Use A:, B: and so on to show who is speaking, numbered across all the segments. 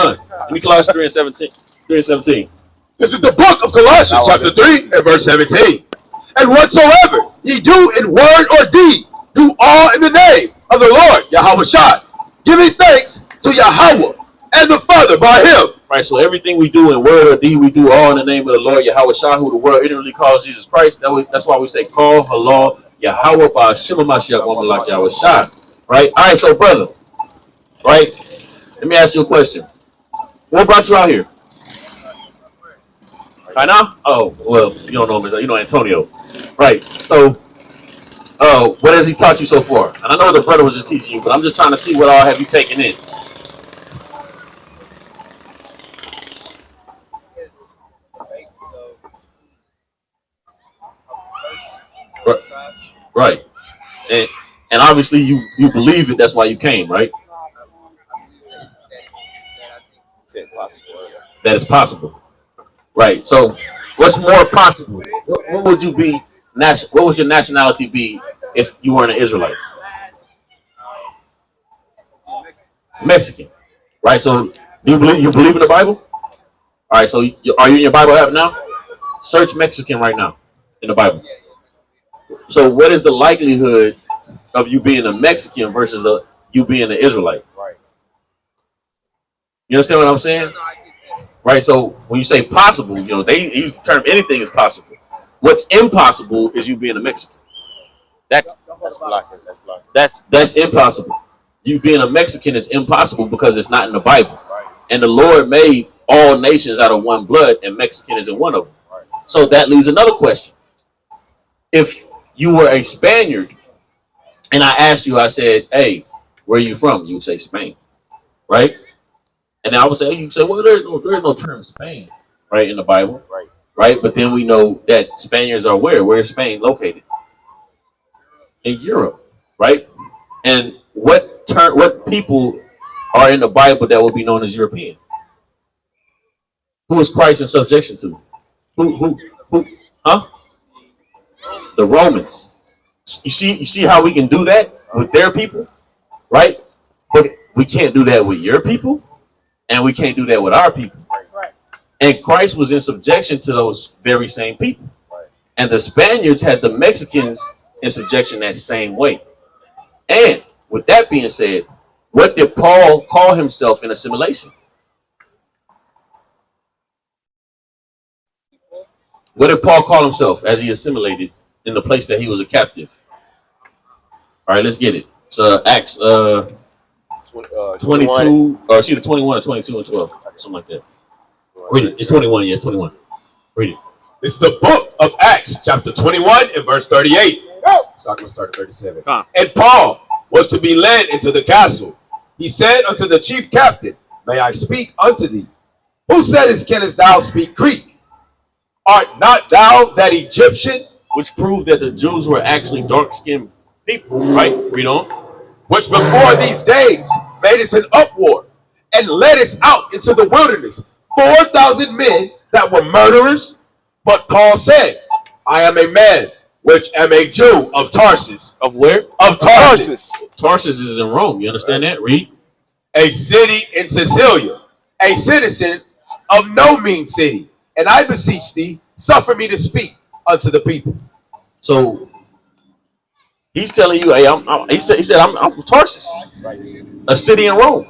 A: Give me Colossians 3 and 17. 3 and 17.
B: This is the book of Colossians, chapter 3 and verse 17. And whatsoever ye do in word or deed, do all in the name of the Lord Yahweh Shai, giving thanks to Yahweh and the Father by him.
A: Right, so everything we do in word or deed, we do all in the name of the Lord Yahweh Shai, who the world literally calls Jesus Christ. That's why we say, call halal Yahweh by Shema Mashiach, woman like Yahweh Shai. Right? All right, so brother, right? Let me ask you a question. What brought you out here? Right now? Oh, well, you don't know him. You know Antonio. Right. So, what has he taught you so far? And I know the brother was just teaching you, but I'm just trying to see what all have you taken in. Right. And obviously you believe it, that's why you came, right? That is possible. Right. So what's more possible? What would you be what would your nationality be if you weren't an Israelite? Mexican. Right? So you believe in the Bible? All right, so are you in your Bible app now? Search Mexican right now in the Bible. So what is the likelihood of you being a Mexican versus you being an Israelite? Right. You understand what I'm saying? Right. So when you say possible, they use the term anything is possible. What's impossible is you being a Mexican. That's impossible. You being a Mexican is impossible because it's not in the Bible. Right. And the Lord made all nations out of one blood, and Mexican isn't one of them. Right. So that leaves another question. If you were a Spaniard, and I asked you, I said, hey, where are you from? You would say Spain, right? And then I would say, you say, well, there's no term Spain, right, in the Bible, right? But then we know that Spaniards are where? Where is Spain located? In Europe, right? And what people are in the Bible that will be known as European? Who is Christ in subjection to? Who? Huh? The Romans. You see how we can do that with their people, right? But we can't do that with your people, and we can't do that with our people. And Christ was in subjection to those very same people. And the Spaniards had the Mexicans in subjection that same way. And with that being said, what did Paul call himself in assimilation? What did Paul call himself as he assimilated in the place that he was a captive? All right, let's get it. So Acts 22, or it's either 21 or 22 and 12, something like that. Read it. It's 21. Yeah, it's 21. Read it.
B: This is the book of Acts, chapter 21 and verse 38. So I'm going to start at 37. And Paul was to be led into the castle. He said unto the chief captain, may I speak unto thee? Who saidest, canst thou speak Greek? Art not thou that Egyptian?
A: Which proved that the Jews were actually dark-skinned people, right? Read on.
B: Which before these days made us an uproar and led us out into the wilderness, 4,000 men that were murderers. But Paul said, I am a man which am a Jew of Tarsus.
A: Of where?
B: Of Tarsus.
A: Tarsus is in Rome. You understand that? Read.
B: A city in Sicilia, a citizen of no mean city. And I beseech thee, suffer me to speak unto the people.
A: So he's telling you, hey, he said, I'm from Tarsus, a city in Rome,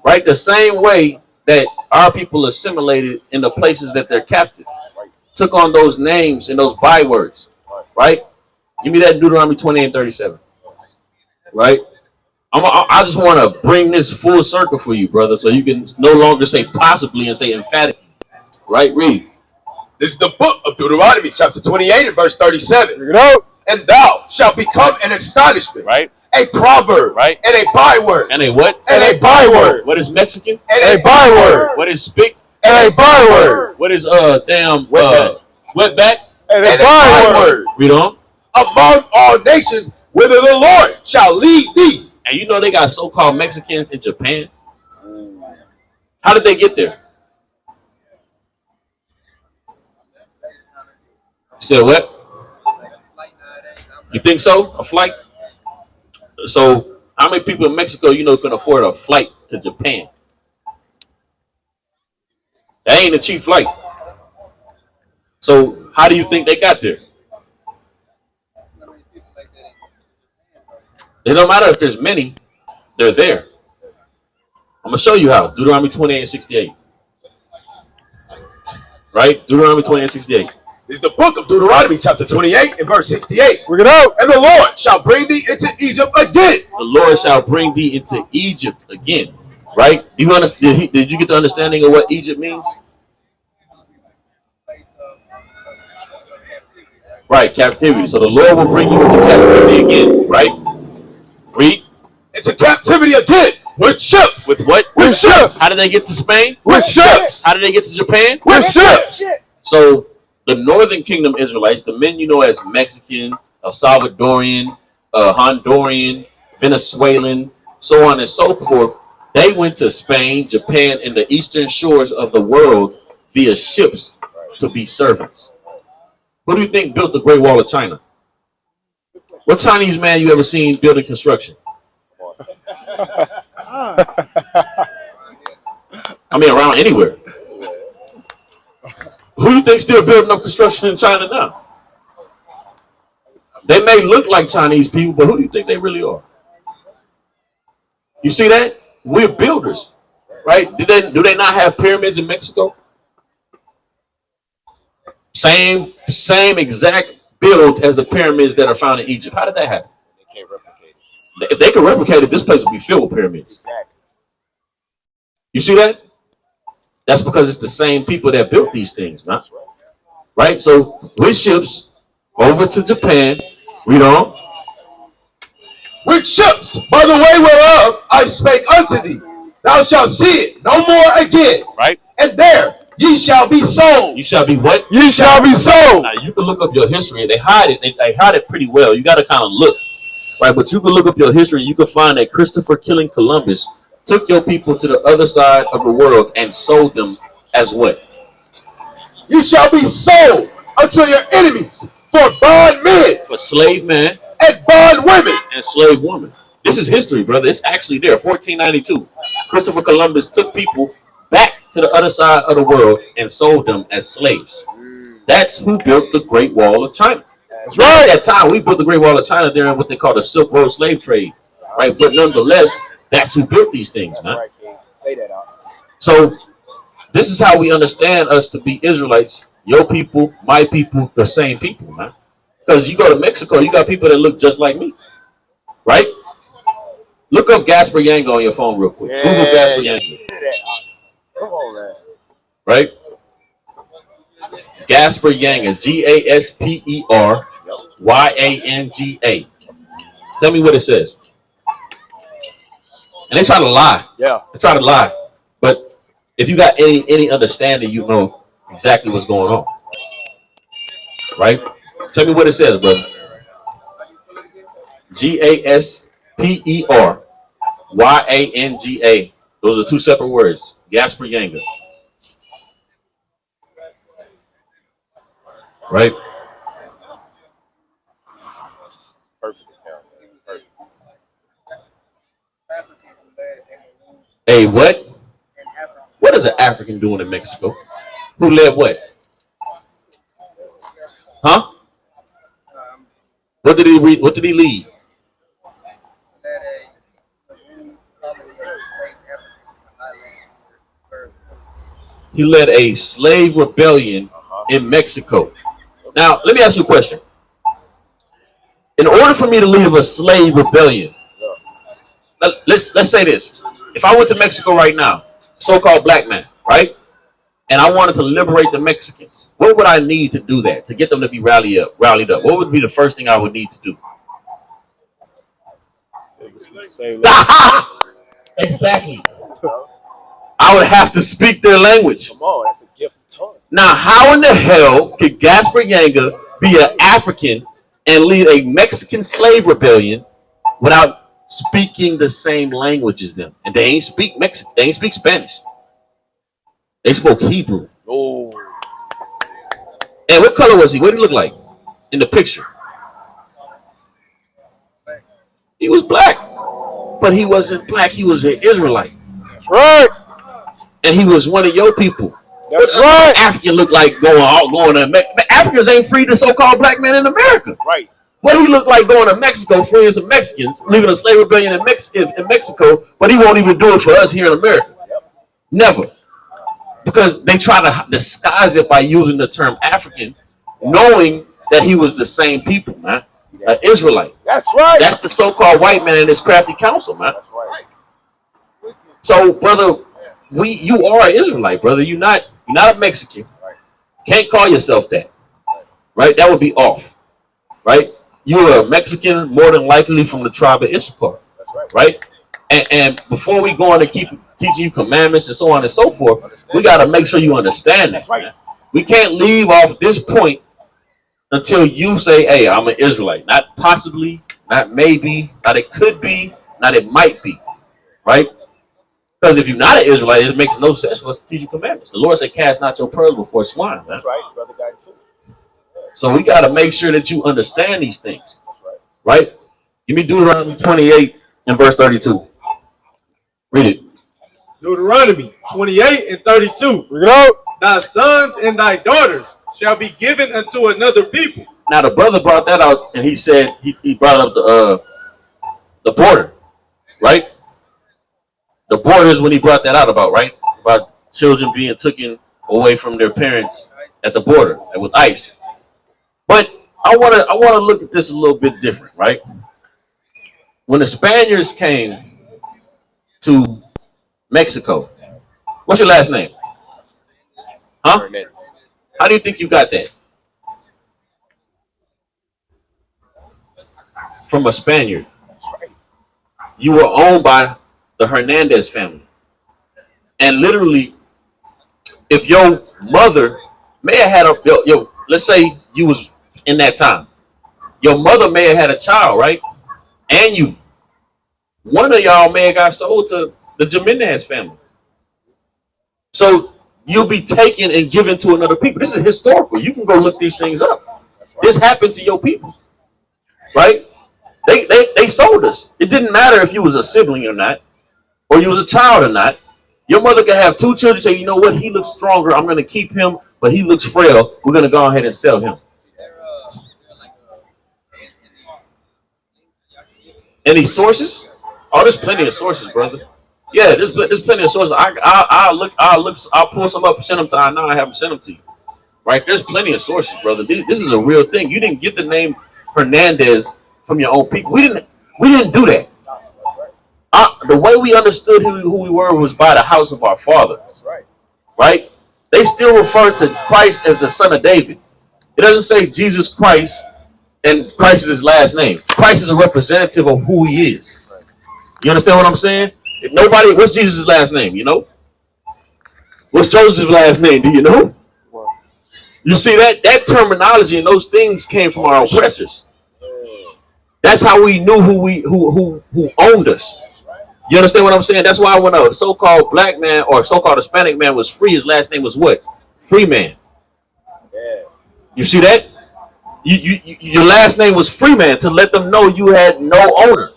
A: right? The same way that our people assimilated in the places that they're captive, took on those names and those bywords, right? Give me that Deuteronomy 20 and 37, right? I just want to bring this full circle for you, brother, so you can no longer say possibly and say emphatically, right? Read.
B: This is the book of Deuteronomy, chapter 28 and verse 37. And thou shalt become an astonishment,
A: right?
B: A proverb,
A: right?
B: And a byword.
A: And a what?
B: And a byword.
A: What is Mexican?
B: And a byword.
A: What is spick?
B: And a byword.
A: What is wetback?
B: And a byword.
A: Read on.
B: Among all nations, whither the Lord shall lead thee.
A: And you know they got so-called Mexicans in Japan. How did they get there? You said what? You think so? A flight? So how many people in Mexico can afford a flight to Japan? ain't the chief flight. So how do you think they got there? It don't matter if there's many, they're there. I'm gonna show you how. Deuteronomy 28 and 68. Right? Deuteronomy 28 and 68.
B: This is the book of Deuteronomy, chapter 28 and verse 68.
C: Bring it out.
B: And the Lord shall bring thee into Egypt again.
A: The Lord shall bring thee into Egypt again. Right? You understand? Did you get the understanding of what Egypt means? Right, captivity. So the Lord will bring you into captivity again. Right? Read.
B: Into captivity again. With ships.
A: With what?
B: With ships.
A: How did they get to Spain?
B: With ships.
A: How did they get to Japan?
B: With ships.
A: So the Northern Kingdom Israelites, the men you know as Mexican, El Salvadorian, Honduran, Venezuelan, so on and so forth, they went to Spain, Japan, and the eastern shores of the world via ships to be servants. Who do you think built the Great Wall of China? What Chinese man you ever seen building construction? I mean, around anywhere. Who do you think still building up construction in China now? They may look like Chinese people, but who do you think they really are? You see that? We're builders, right? Do they not have pyramids in Mexico? Same exact build as the pyramids that are found in Egypt. How did that happen?
C: They can't replicate it.
A: If they could replicate it, this place would be filled with pyramids.
C: Exactly.
A: You see that? That's because it's the same people that built these things, man. Right? So with ships over to Japan, read on.
B: With ships, by the way whereof I spake unto thee, thou shalt see it no more again.
A: Right?
B: And there ye shall be sold.
A: You shall be what?
B: Ye shall be sold.
A: Now you can look up your history. They hide it. They hide it pretty well. You got to kind of look, right? But you can look up your history. You can find that Christopher killing Columbus took your people to the other side of the world and sold them as what?
B: You shall be sold unto your enemies for bondmen,
A: For slave men
B: and bondwomen.
A: and slave women. This is history, brother. It's actually there. 1492. Christopher Columbus took people back to the other side of the world and sold them as slaves. That's who built the Great Wall of China. Right at that time, we built the Great Wall of China during what they call the Silk Road slave trade. Right? But nonetheless, that's who built these things, man.
C: Right, King. Say that out.
A: So this is how we understand us to be Israelites. Your people, my people, the same people, man. Because you go to Mexico, you got people that look just like me. Right? Look up Gaspar Yango on your phone real quick. Google Gaspar Yango.
C: Come on, man.
A: Right? Gaspar Yanga. Gasperyanga. Tell me what it says. And they try to lie.
C: Yeah.
A: They try to lie. But if you got any understanding, you know exactly what's going on. Right? Tell me what it says, brother. Gasperyanga. Those are two separate words. Gaspar Yanga. Right?
C: Perfect. Perfect.
A: Hey, what? What is an African doing in Mexico? Who led what? Huh? What did he read? What did he lead? He led a slave rebellion in Mexico. Now, let me ask you a question. In order for me to lead a slave rebellion, let's say this. If I went to Mexico right now, so-called black man, right? And I wanted to liberate the Mexicans, what would I need to do that? To get them to be rallied up? What would be the first thing I would need to do? Exactly. I would have to speak their language.
C: Come on, that's a gift of tongue.
A: Now, how in the hell could Gaspar Yanga be an African and lead a Mexican slave rebellion without speaking the same language as them? And they ain't speak Mexican. They ain't speak Spanish. They spoke Hebrew.
C: Oh.
A: And what color was he? What did he look like in the picture? He was black, but he wasn't black. He was an Israelite.
C: Right.
A: And he was one of your people.
C: That's right.
A: African look like going to Africans ain't free the so-called black man in America.
C: Right.
A: What do he look like going to Mexico, freeing some Mexicans, leaving a slave rebellion in Mexico, but he won't even do it for us here in America? Never. Because they try to disguise it by using the term African, knowing that he was the same people, man. An Israelite.
C: That's right.
A: That's the so-called white man in this crafty council, man.
C: That's right.
A: So, brother, you are an Israelite, brother. You're not a Mexican. Can't call yourself that. Right? That would be off. Right? You're a Mexican, more than likely from the tribe of Issachar.
C: That's
A: right? And before we go on to keep teaching you commandments and so on and so forth, we got to make sure you understand this.
C: Right.
A: We can't leave off this point until you say, hey, I'm an Israelite. Not possibly, not maybe, not it could be, not it might be. Right? Because if you're not an Israelite, it makes no sense for us to teach you commandments. The Lord said, cast not your pearls before swine. Man.
C: That's right. Brother got it too.
A: So we got to make sure that you understand these things.
C: That's right.
A: Right? Give me Deuteronomy 28 and verse 32. Read it.
D: Deuteronomy 28 and 32.
C: Bring it out.
D: Thy sons and thy daughters shall be given unto another people.
A: Now the brother brought that out, and he said he brought up the border, right? The border is when he brought that out about, right? About children being taken away from their parents at the border and with ICE. But I wanna look at this a little bit different, right? When the Spaniards came to Mexico, what's your last name? Huh? How do you think you got that? From a Spaniard. You were owned by the Hernandez family. And literally, if your mother may have had let's say you was in that time, your mother may have had a child, right? And you, one of y'all may have got sold to the Jimenez family. So you'll be taken and given to another people. This is historical. You can go look these things up. This happened to your people, right? They sold us. It didn't matter if you was a sibling or not, or you was a child or not. Your mother could have two children, say, you know what, he looks stronger, I'm going to keep him, but he looks frail, we're going to go ahead and sell him. Any sources? Oh, there's plenty of sources, brother. Yeah, there's plenty of sources. I'll pull some up, send them to I know I haven't sent them to you. Right? There's plenty of sources, brother. This is a real thing. You didn't get the name Hernandez from your own people. We didn't do that. The way we understood who we were was by the house of our father.
C: That's right.
A: Right? They still refer to Christ as the son of David. It doesn't say Jesus Christ and Christ is his last name. Christ is a representative of who he is. You understand what I'm saying? If nobody, what's Jesus' last name? You know? What's Joseph's last name? Do you know? You see that terminology and those things came from our oppressors. That's how we knew who owned us. You understand what I'm saying? That's why when a so-called black man or so-called Hispanic man was free, his last name was what? Free man.
C: Yeah.
A: You see that? Your last name was free man to let them know you had no owner.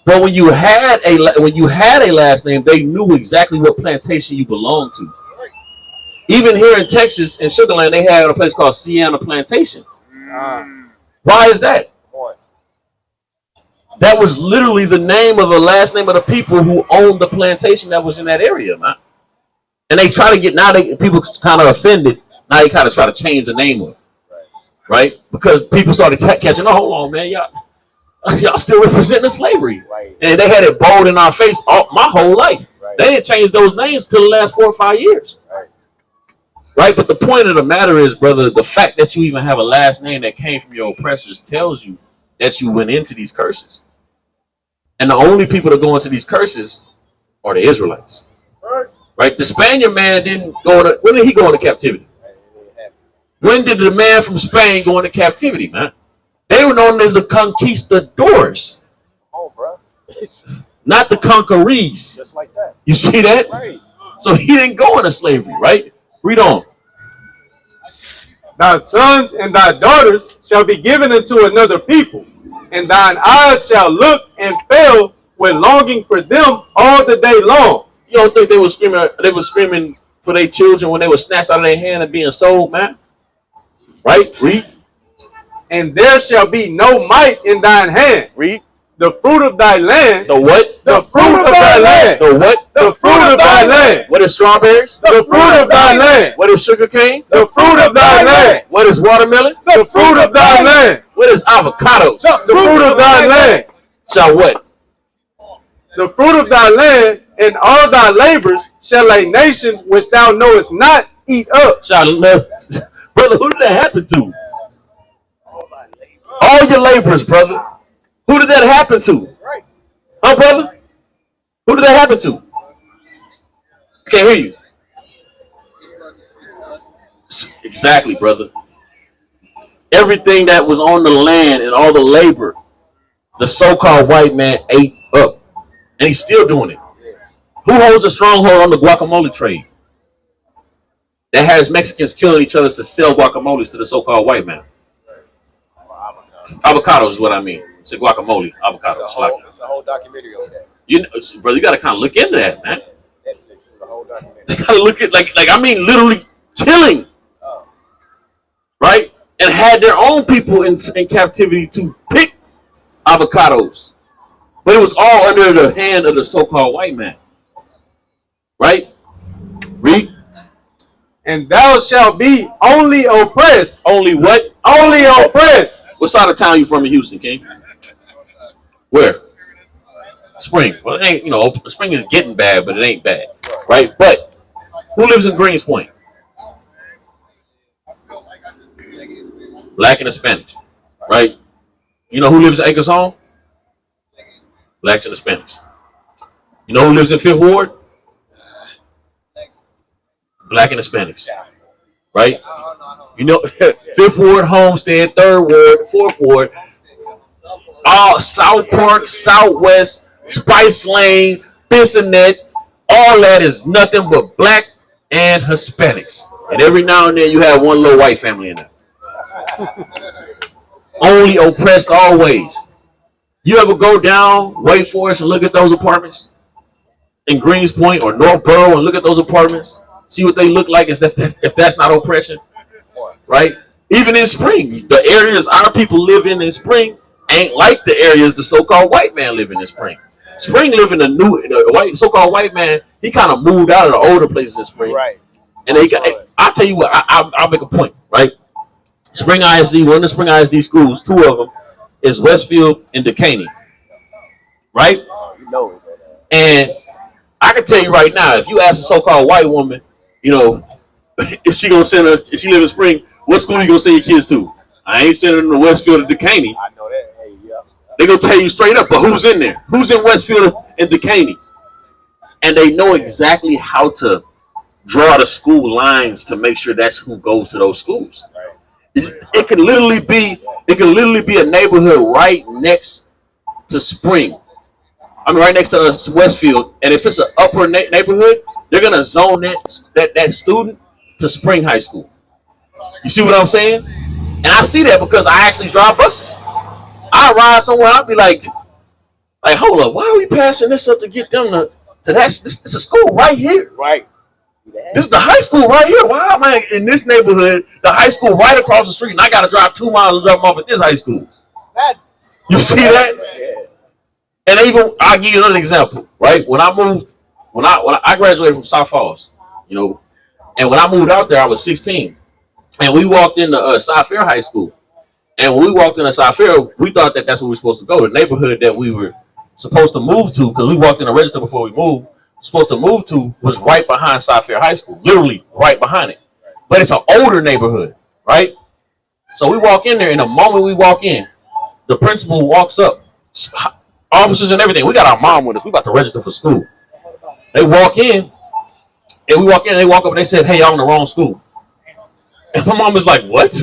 A: But when you had a last name, they knew exactly what plantation you belonged to. Even here in Texas, in Sugar Land, they had a place called Sienna Plantation. Why is that? That was literally the name of the last name of the people who owned the plantation that was in that area, man. And they try to get, people kind of offended. Now they kind of try to change the name of it. Right? Because people started catching, oh, hold on, man, y'all still representing slavery.
C: Right.
A: And they had it bold in our face my whole life.
C: Right.
A: They didn't change those names till the last 4 or 5 years. Right? But the point of the matter is, brother, the fact that you even have a last name that came from your oppressors tells you that you went into these curses. And the only people that go into these curses are the Israelites. Right? The Spaniard man didn't go into, when did he go into captivity? When did the man from Spain go into captivity, man? They were known as the conquistadors.
C: Oh, bro.
A: Not the conquerees.
C: Just like that.
A: You see that?
C: Right.
A: So he didn't go into slavery, right? Read on.
D: Thy sons and thy daughters shall be given unto another people, and thine eyes shall look and fail with longing for them all the day long.
A: You don't think they were screaming for their children when they were snatched out of their hand and being sold, man. Right? Read.
D: And there shall be no might in thine hand.
A: Read.
D: The fruit of thy land.
A: The what?
D: The fruit of thy land.
A: The what?
D: The fruit of thy land.
A: What is strawberries?
D: The fruit of thy land.
A: What is sugar cane?
D: The fruit of thy land.
A: What is watermelon?
D: The fruit of thy land.
A: What is avocados?
D: The fruit of thy land.
A: Shall what?
D: The fruit of thy land and all thy labors shall a nation which thou knowest not eat up.
A: Shall brother, who did that happen to? All your labors, brother. Who did that happen to? Huh, brother? Who did that happen to? I can't hear you. Exactly, brother. Everything that was on the land and all the labor, the so-called white man ate up. And he's still doing it. Who holds a stronghold on the guacamole trade? That has Mexicans killing each other to sell guacamoles to the so-called white man. Avocados is what I mean. It's a guacamole, avocados.
C: It's a whole documentary on that.
A: You know, brother, you got to kind of look into that, man.
C: Netflix is a whole documentary.
A: They got to look at like I mean, literally killing, right? And had their own people in captivity to pick avocados, but it was all under the hand of the so-called white man, right? Read.
D: And thou shalt be only oppressed.
A: Only what?
D: Only oppressed.
A: What side of town you from in Houston, King? Where? Spring. Well, it ain't, you know, Spring is getting bad, but it ain't bad, right? But who lives in Greens Point? Black and Hispanics, right? You know who lives in Acres Home? Blacks and Hispanics. You know who lives in Fifth Ward? Black and Hispanics, right? You know, Fifth Ward, Homestead, Third Ward, Fourth Ward, all South Park, Southwest, Spice Lane, Bissonnet, all that is nothing but black and Hispanics. And every now and then you have one little white family in there. Only oppressed always. You ever go down Wake Forest and look at those apartments in Greens Point or Northborough and look at those apartments? See what they look like if that's not oppression, right? Even in Spring, the areas our people live in Spring ain't like the areas the so-called white man live in Spring. Spring live in the so-called white man. He kind of moved out of the older places in Spring,
C: Right.
A: And they got. I'll tell you what. I'll make a point, right? Spring ISD, one of the Spring ISD schools, two of them is Westfield and Decaney, right?
C: You know it,
A: And I can tell you right now, if you ask a so-called white woman, you know, if she gonna send her, if she live in Spring, what school you gonna send your kids to? I ain't sending them to Westfield or Decaney.
C: I know that. Hey, yeah.
A: They gonna tell you straight up, but who's in there? Who's in Westfield and Decaney? And they know exactly how to draw the school lines to make sure that's who goes to those schools. It can literally be a neighborhood right next to Spring. I mean, right next to us, Westfield. And if it's an upper neighborhood, they're gonna zone that student to Spring High School. You see what I'm saying? And I see that because I actually drive buses. I ride somewhere, I'll be like, hold up, why are we passing this up to get them to that? It's a school right here.
C: Right.
A: This is the high school right here. Why am I in this neighborhood? The high school right across the street, and I got to drive 2 miles to drop them off at this high school. You see that? And even I'll give you another example. Right when I moved, when I graduated from South Falls, you know, and when I moved out there, I was 16, and we walked into South Fair High School. And when we walked into South Fair, we thought that that's where we were supposed to go. The neighborhood that we were supposed to move to, because we walked in the register before we moved. Supposed to move to was right behind South Fair High School, literally right behind it. But it's an older neighborhood, right? So we walk in there, and the moment we walk in, the principal walks up, officers and everything. We got our mom with us. We about to register for school. They walk in, and we walk in, and they walk up, and they said, "Hey, y'all in the wrong school." And my mom was like, "What?"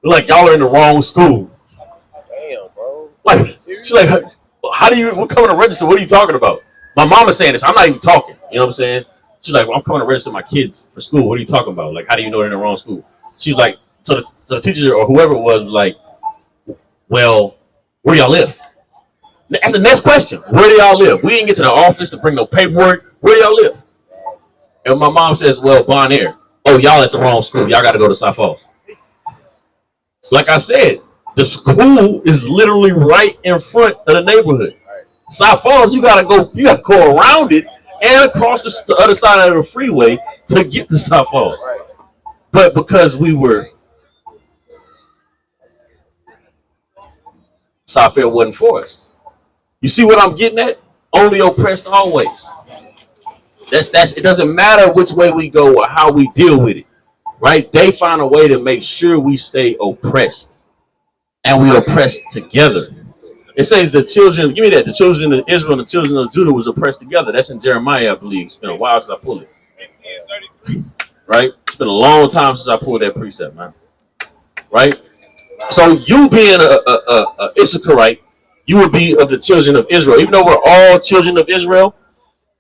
A: We're like, "Y'all are in the wrong school."
C: Damn, bro.
A: Like, she's like, "How do you? We're coming to register. What are you talking about?" My mom is saying this. I'm not even talking. You know what I'm saying? She's like, well, I'm coming to register my kids for school. What are you talking about? Like, how do you know they're in the wrong school? She's like, so the teacher or whoever it was like, well, where do y'all live? That's the next question. Where do y'all live? We didn't get to the office to bring no paperwork. Where do y'all live? And my mom says, well, Bon Air. Oh, y'all at the wrong school. Y'all got to go to South Falls. Like I said, the school is literally right in front of the neighborhood. South Falls, you gotta go around it and across the other side of the freeway to get to South Falls. But because we were South Fair wasn't for us. You see what I'm getting at? Only oppressed always. That's it doesn't matter which way we go or how we deal with it. Right? They find a way to make sure we stay oppressed. And we oppressed together. It says the children, give me that, the children of Israel and the children of Judah was oppressed together. That's in Jeremiah, I believe. It's been a while since I pulled it. Right? It's been a long time since I pulled that precept, man. Right? So you being a Issacharite, you would be of the children of Israel. Even though we're all children of Israel,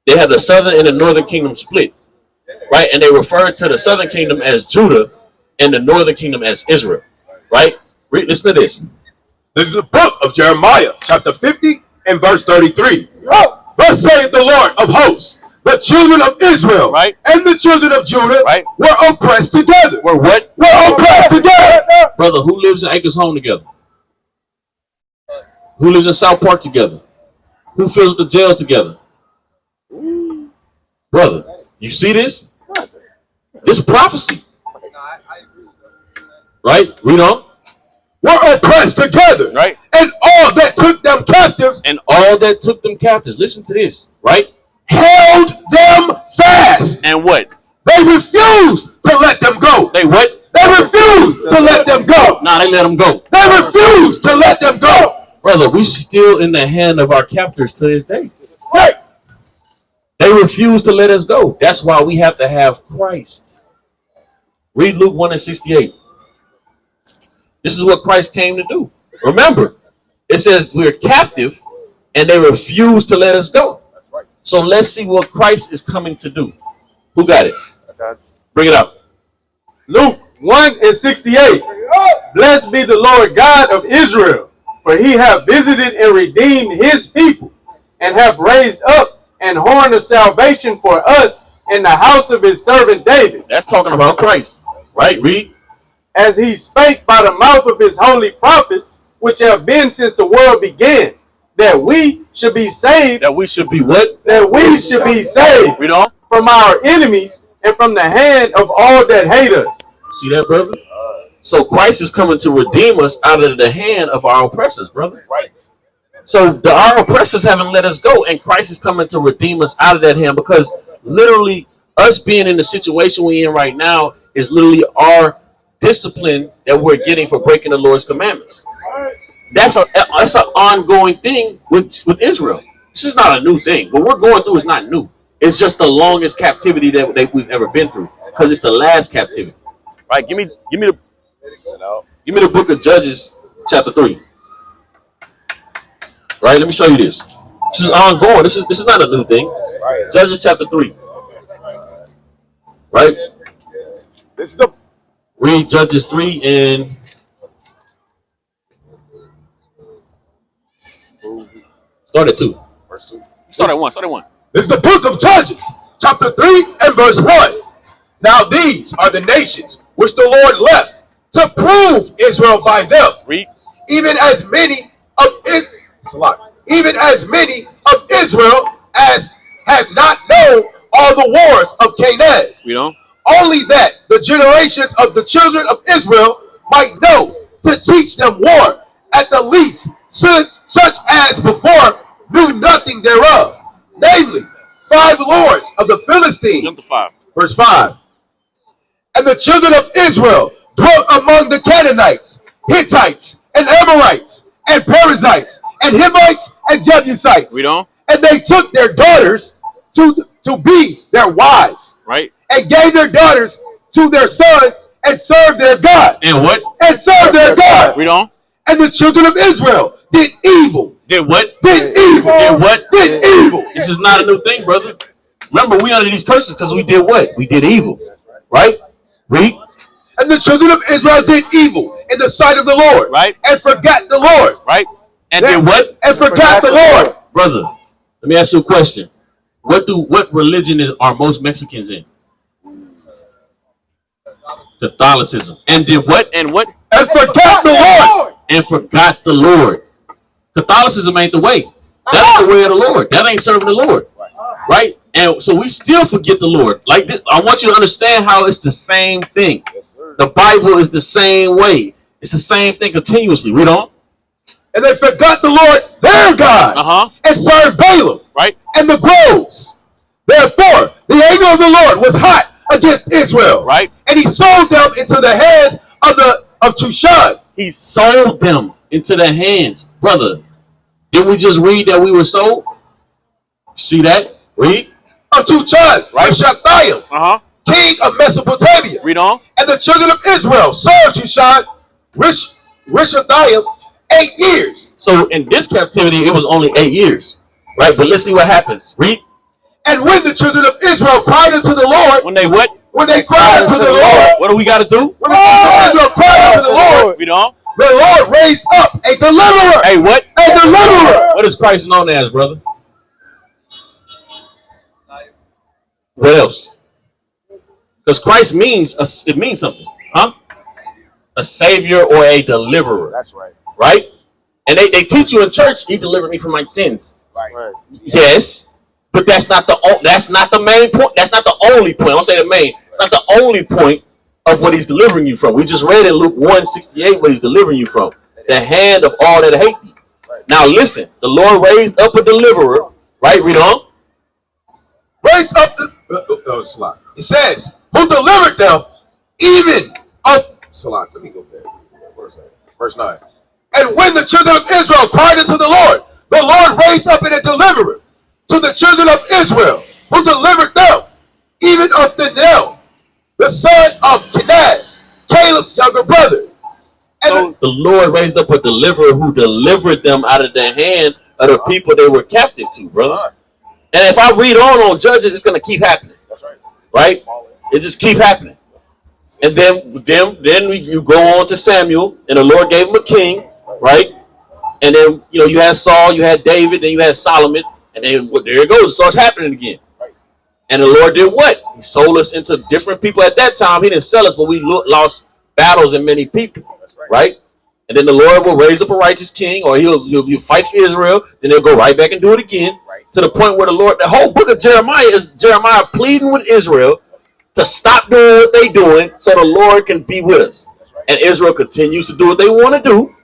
A: they have the southern and the northern kingdom split. Right? And they refer to the southern kingdom as Judah and the northern kingdom as Israel. Right? Listen to this.
B: This is the book of Jeremiah, chapter 50 and verse 33. Thus saith the Lord of hosts, the children of Israel and the children of Judah were oppressed together.
A: We're what?
B: We're oppressed together.
A: Brother, who lives in Acres Home together? Who lives in South Park together? Who fills the jails together? Brother, you see this? This prophecy. Right? Read on.
B: Were oppressed together.
A: Right.
B: And all that took them captives.
A: And all that took them captives. Listen to this. Right?
B: Held them fast.
A: And what?
B: They refused to let them go.
A: They what?
B: They refused to let them go.
A: Nah, they let them go.
B: They refused to let them go.
A: Brother, we still in the hand of our captors to this day.
B: Right.
A: They refuse to let us go. That's why we have to have Christ. Read Luke 1:68. This is what Christ came to do. Remember, it says we're captive and they refuse to let us go. So let's see what Christ is coming to do. Who got it? Bring it up.
D: Luke 1:68. Blessed be the Lord God of Israel, for he hath visited and redeemed his people, and hath raised up an horn of salvation for us in the house of his servant David.
A: That's talking about Christ. Right? Read.
D: As he spake by the mouth of his holy prophets, which have been since the world began, that we should be saved.
A: That we should be what?
D: That we should be saved.
A: Read on.
D: From our enemies and from the hand of all that hate us.
A: See that, brother? So Christ is coming to redeem us out of the hand of our oppressors, brother.
C: Right.
A: So our oppressors haven't let us go, and Christ is coming to redeem us out of that hand, because literally us being in the situation we're in right now is literally our discipline that we're getting for breaking the Lord's commandments. That's an ongoing thing with Israel. This is not a new thing. What we're going through is not new. It's just the longest captivity that we've ever been through, because it's the last captivity. Right? Give me the book of Judges, chapter 3. Right? Let me show you this. This is ongoing. This is not a new thing. Judges chapter 3. Right?
C: This is the
A: Read Judges 3 and start at 2.
C: verse 2.
A: Start at 1. Start at 1.
B: This is the book of Judges, chapter 3 and verse 1. Now these are the nations which the Lord left to prove Israel by them.
A: Read.
B: Even as many of Israel as have not known all the wars of Canaan.
A: Read on.
B: Only that the generations of the children of Israel might know, to teach them war, at the least, such as before knew nothing thereof. Namely, 5 lords of the Philistines.
A: Jump to 5.
B: Verse 5. And the children of Israel dwelt among the Canaanites, Hittites, and Amorites, and Perizzites, and Hivites, and Jebusites.
A: Read on.
B: And they took their daughters to be their wives.
A: Right.
B: And gave their daughters to their sons, and served their God.
A: And what?
B: And served their God.
A: Read on.
B: And the children of Israel did evil.
A: Did what?
B: Did evil.
A: Did what?
B: Did evil.
A: This is not a new thing, brother. Remember, we under these curses because we did what? We did evil. Right? Read.
B: And the children of Israel did evil in the sight of the Lord.
A: Right.
B: And forgot the Lord.
A: Right. And did what?
B: And forgot the Lord.
A: Brother, let me ask you a question. What religion are most Mexicans in? Catholicism. And did what? And what?
B: And forgot the Lord.
A: And forgot the Lord. Catholicism ain't the way. That's the way of the Lord. That ain't serving the Lord. Right? And so we still forget the Lord. Like this, I want you to understand how it's the same thing. The Bible is the same way. It's the same thing continuously. Read on.
B: And they forgot the Lord, their God, and served Balaam,
A: right,
B: and the groves. Therefore, the anger of the Lord was hot against Israel,
A: right,
B: and he sold them into the hands of Chushan.
A: He sold them into the hands, brother. Didn't we just read that we were sold? See that? Read.
B: Of Chushan, right? Shathaim, king of Mesopotamia.
A: Read on.
B: And the children of Israel served Chushan, Rishathaim, 8 years.
A: So in this captivity, it was only 8 years, right? But let's see what happens. Read.
B: And when the children of Israel cried unto the Lord,
A: when they what?
B: When they cried unto the Lord,
A: what do we got to do?
B: When the children of Israel cried unto the Lord,
A: read on.
B: The Lord raised up a deliverer.
A: Hey, what?
B: A deliverer.
A: What is Christ known as, brother? What else? Because Christ means it means something, huh? A savior or a deliverer.
C: That's right.
A: Right? And they teach you in church, he delivered me from my sins.
C: Right.
A: Yes, but that's not the main point. That's not the only point. I don't say the main. It's not the only point of what he's delivering you from. We just read in Luke 1:68 what he's delivering you from. The hand of all that hate you. Now listen, the Lord raised up a deliverer. Right? Read on.
B: Raised up it says, who delivered them even of Salah. Let me go there. Verse 9. And when the children of Israel cried unto the Lord raised up a deliverer to the children of Israel, who delivered them, even of Daniel, the son of Kenaz, Caleb's younger brother. And
A: so the Lord raised up a deliverer who delivered them out of the hand of the people they were captive to, brother. And if I read on Judges, it's going to keep happening. That's right. Right? It just keep happening. And then you go on to Samuel, and the Lord gave him a king, right? And then you had Saul, you had David, then you had Solomon, and then there it goes. It starts happening again. Right. And the Lord did what? He sold us into different people at that time. He didn't sell us, but we lost battles in many people, right? And then the Lord will raise up a righteous king, or he'll fight for Israel. Then they'll go right back and do it again, to the point where the whole book of Jeremiah is Jeremiah pleading with Israel to stop doing what they're doing so the Lord can be with us. And Israel continues to do what they want to do,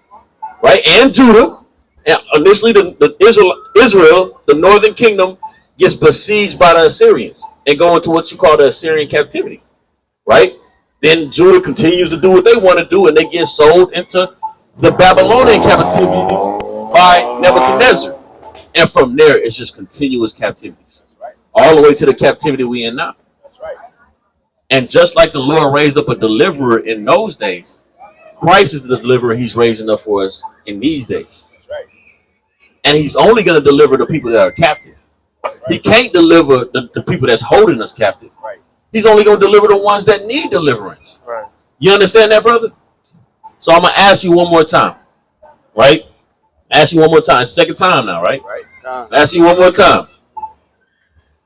A: right? And Judah. And initially, Israel, the northern kingdom, gets besieged by the Assyrians and go into what you call the Assyrian captivity, right? Then Judah continues to do what they want to do, and they get sold into the Babylonian captivity by Nebuchadnezzar. And from there, it's just continuous captivities, all the way to the captivity we in now. And just like the Lord raised up a deliverer in those days, Christ is the deliverer he's raising up for us in these days. That's right. And he's only going to deliver the people that are captive. Right. He can't deliver the people that's holding us captive. Right. He's only going to deliver the ones that need deliverance. Right. You understand that, brother? So I'm going to ask you one more time. Right? Ask you one more time. Second time now, right? Right. Ask you one more time.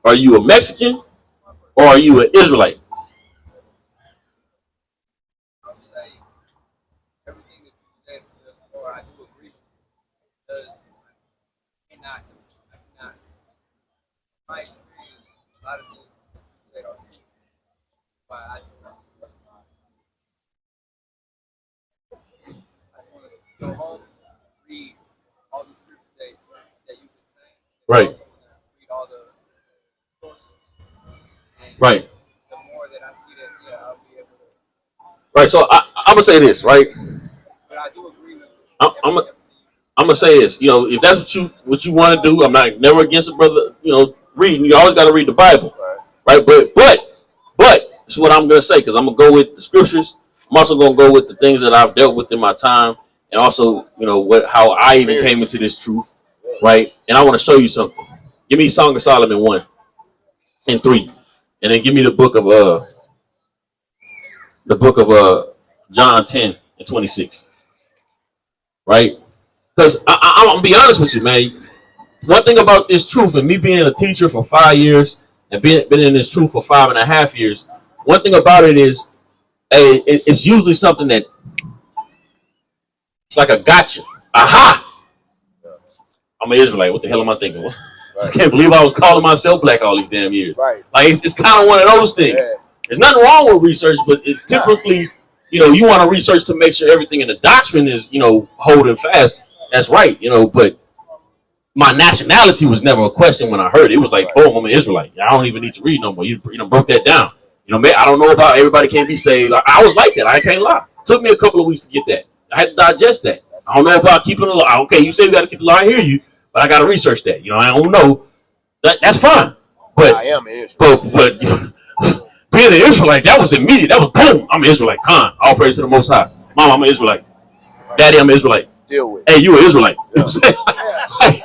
A: Are you a Mexican or are you an Israelite? Right. Right. Right. So I'm gonna say this, right? I'm gonna say this. If that's what you want to do, I'm never against it, brother. Reading. You always got to read the Bible, right? But this is what I'm gonna say, because I'm gonna go with the scriptures. I'm also gonna go with the things that I've dealt with in my time, and also how I even came into this truth. Right, and I want to show you something. Give me Song of Solomon 1 and 3, and then give me the book of John 10 and 26. Right, because I'm gonna be honest with you, man. One thing about this truth, and me being a teacher for 5 years and been in this truth for 5.5 years, one thing about it is it's usually something that it's like a gotcha. Aha! I'm an Israelite. What the hell am I thinking? Right. I can't believe I was calling myself black all these damn years.
C: Right.
A: Like it's kind of one of those things. Yeah. There's nothing wrong with research, but it's typically, you want to research to make sure everything in the doctrine is, holding fast. That's right, but my nationality was never a question when I heard it. It was like, boom, I'm an Israelite. I don't even need to read no more. You broke that down. I don't know about everybody can't be saved. I was like that. I can't lie. It took me a couple of weeks to get that. I had to digest that. I don't know if I'll keep it alive. Okay, you say you got to keep the law. I hear you, but I got to research that. I don't know. That's fine. But
C: I am an Israelite.
A: But being an Israelite, that was immediate. That was boom. I'm an Israelite. Khan. All praise to the Most High. Mom, I'm an Israelite. Daddy, I'm an Israelite.
C: Deal with it.
A: Hey, you an Israelite. You know what I'm saying?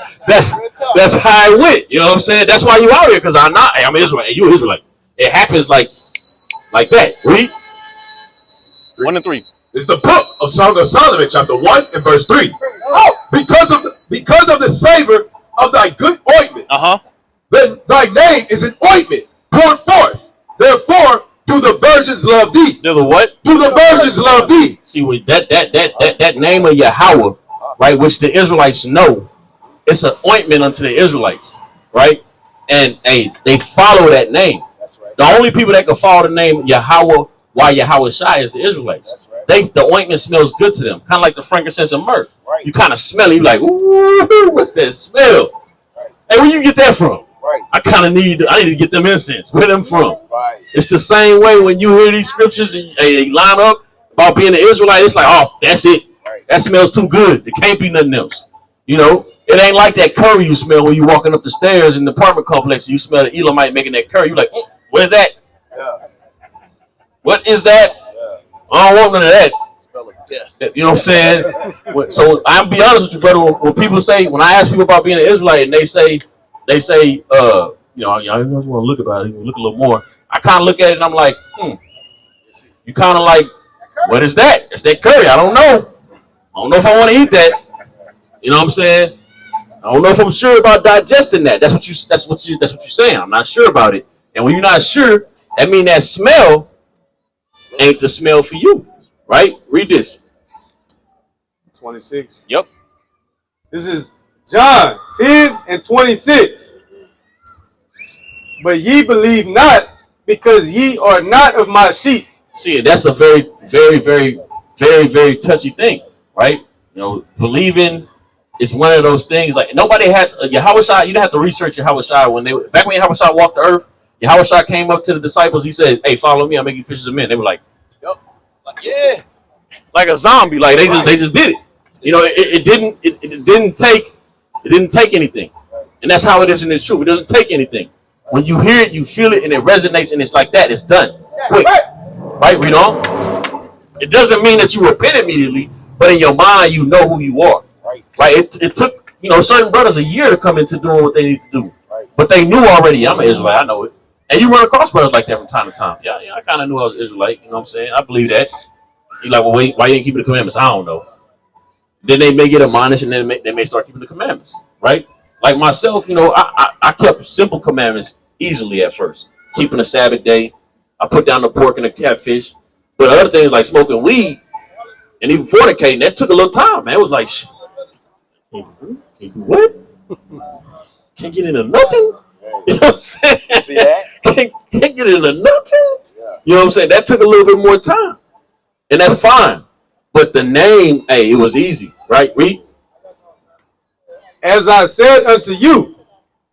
A: That's how I went. You know what I'm saying? That's why you out here, because I'm not. Hey, I'm an Israelite. Hey, you an Israelite. It happens like that. Read.
E: 1 and 3.
B: It's the book of Song of Solomon, chapter 1 and verse 3. Oh, because of the savor of thy good ointment, then thy name is an ointment poured forth. Therefore, do the virgins love thee?
A: Do the what?
B: Do the virgins love thee?
A: See, with that name of Yahweh, right, which the Israelites know, it's an ointment unto the Israelites, right? And they follow that name.
C: That's right.
A: The only people that can follow the name Yahweh, why Yahweh Shai, is the Israelites.
C: That's right.
A: The ointment smells good to them, kind of like the frankincense and myrrh.
C: Right.
A: You kind of smell it, you're like, ooh, what's that smell?
C: Right.
A: Hey, where you get that from?
C: Right.
A: I need to get them incense. Where them from?
C: Right.
A: It's the same way when you hear these scriptures and they line up about being an Israelite. It's like, oh, that's it.
C: Right.
A: That smells too good. It can't be nothing else. It ain't like that curry you smell when you walking up the stairs in the apartment complex and you smell the Elamite making that curry. You're like, what is that?
C: Yeah.
A: What is that?
C: Yeah.
A: I don't want none of that.
C: Smell of death.
A: You know what I'm saying? So I'll be honest with you, brother. When people say, when I ask people about being an Israelite and they say, y'all just want to look about it, look a little more. I kind of look at it and I'm like, You kind of like, what is that? It's that curry. I don't know. I don't know if I want to eat that. You know what I'm saying? I don't know if I'm sure about digesting that. That's what you're saying. I'm not sure about it. And when you're not sure, that means that smell ain't the smell for you, right? Read this.
D: 26.
A: Yep.
D: This is John 10 and 26. But ye believe not, because ye are not of my sheep.
A: See, that's a very, very, very, very, very touchy thing, right? Believing is one of those things. Like nobody had Yahweh Shai. You didn't have to research Yahweh Shai when Yahweh Shai walked the earth. Yahweh Shai came up to the disciples. He said, "Hey, follow me. I'll make you fishers of men." They were like,
C: Yep. Yeah.
A: like a zombie. Like they just did it. It didn't take anything, and that's how it is in this truth. It doesn't take anything. When you hear it, you feel it, and it resonates, and it's like that. It's done. Quick. Right? Read on. It doesn't mean that you repent immediately, but in your mind, you know who you are. Right? It took, certain brothers a year to come into doing what they need to do.
C: Right.
A: But they knew already, I'm an Israelite. I know it. And you run across brothers like that from time to time. Yeah, I kind of knew I was Israelite. You know what I'm saying? I believe that. You're like, well, wait, why you ain't keeping the commandments? I don't know. Then they may get admonished, and then they may start keeping the commandments. Right? Like myself, I kept simple commandments easily at first. Keeping the Sabbath day. I put down the pork and the catfish. But other things like smoking weed and even fornicating, that took a little time, man. It was like, what? Can't get into nothing? You know what I'm saying?
C: See that?
A: Can't get into nothing?
C: Yeah.
A: You know what I'm saying? That took a little bit more time. And that's fine. But the name, hey, it was easy, right? Read.
D: As I said unto you,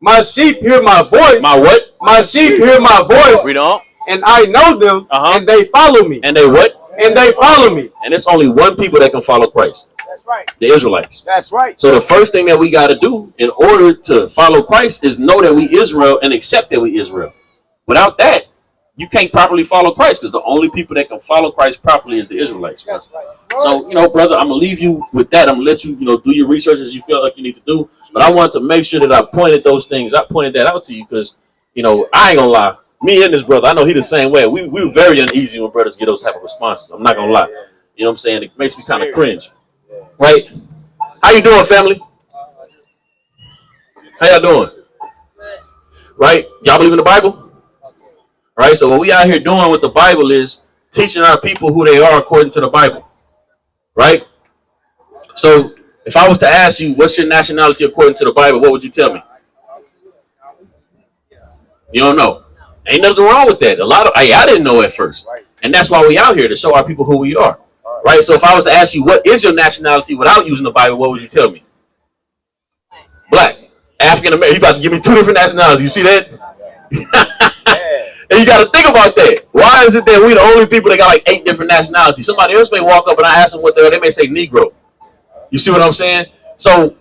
D: my sheep hear my voice.
A: My what?
D: My sheep hear my voice.
A: Read on.
D: And I know them, and they follow me.
A: And they what?
D: And they follow me.
A: And it's only one people that can follow Christ.
C: That's right.
A: The Israelites.
C: That's right.
A: So the first thing that we got to do in order to follow Christ is know that we Israel and accept that we Israel. Without that, you can't properly follow Christ, because the only people that can follow Christ properly is the Israelites.
C: That's right.
A: So, brother, I'm going to leave you with that. I'm going to let you, do your research as you feel like you need to do. But I wanted to make sure that I pointed those things. I pointed that out to you because, I ain't going to lie. Me and this brother, I know he the same way. We were very uneasy when brothers get those type of responses. I'm not going to lie. You know what I'm saying? It makes me kind of cringe. Right? How you doing, family? How y'all doing? Right? Y'all believe in the Bible? Right? So what we out here doing with the Bible is teaching our people who they are according to the Bible, right? So if I was to ask you, what's your nationality according to the Bible, what would you tell me? You don't know. Ain't nothing wrong with that. I didn't know at first. And that's why we out here, to show our people who we are. Right? So if I was to ask you, what is your nationality without using the Bible, what would you tell me? Black. African American. You about to give me two different nationalities. You see that? And you got to think about that. Why is it that we the only people that got like 8 different nationalities? Somebody else may walk up and I ask them what they may say Negro. You see what I'm saying? So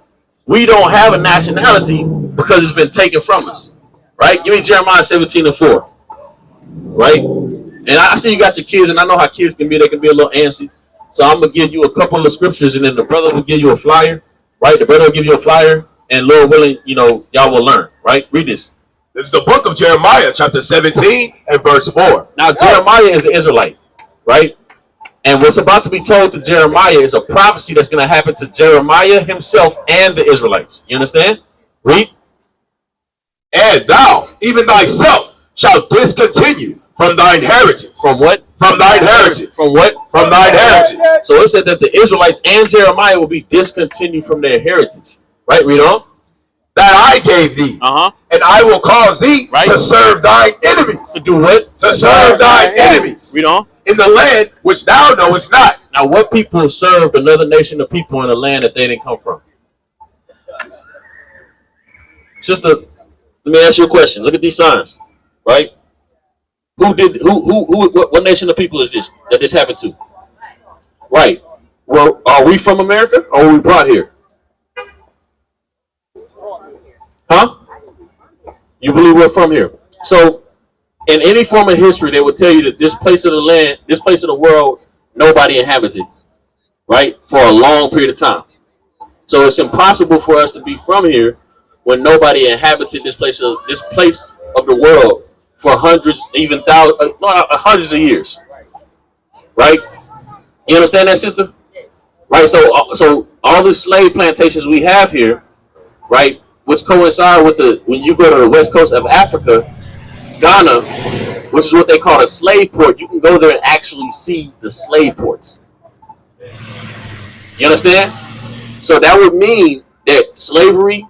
A: we don't have a nationality because it's been taken from us. Right? Give me Jeremiah 17:4. Right? And I see you got your kids, and I know how kids can be. They can be a little antsy. So I'm going to give you a couple of scriptures, and then the brother will give you a flyer. Right? The brother will give you a flyer, and Lord willing, y'all will learn. Right? Read this.
B: This is the book of Jeremiah, chapter 17 and verse 4.
A: Now, Jeremiah is an Israelite. Right? And what's about to be told to Jeremiah is a prophecy that's going to happen to Jeremiah himself and the Israelites. You understand? Read.
B: And thou, even thyself, shalt discontinue from thine heritage.
A: From what?
B: From thine heritage.
A: From what?
B: From thine heritage.
A: So it said that the Israelites and Jeremiah will be discontinued from their heritage. Right? Read on.
B: That I gave thee. And I will cause thee to serve thine enemies.
A: To do what?
B: To serve thine enemies.
A: Read on.
B: In the land which thou knowest not.
A: Now, what people served another nation of people in a land that they didn't come from? Sister, let me ask you a question. Look at these signs, right? What nation of people is this that this happened to? Right. Well, are we from America or were we brought here? Huh? You believe we're from here? So, in any form of history, they would tell you that this place of the land, this place of the world, nobody inhabited, right? For a long period of time. So it's impossible for us to be from here when nobody inhabited this place of the world for hundreds, even thousands, hundreds of years, right? You understand that, sister? Right. So all the slave plantations we have here, right, which coincide with when you go to the west coast of Africa, Ghana, which is what they call a slave port, you can go there and actually see the slave ports. You understand? So that would mean that slavery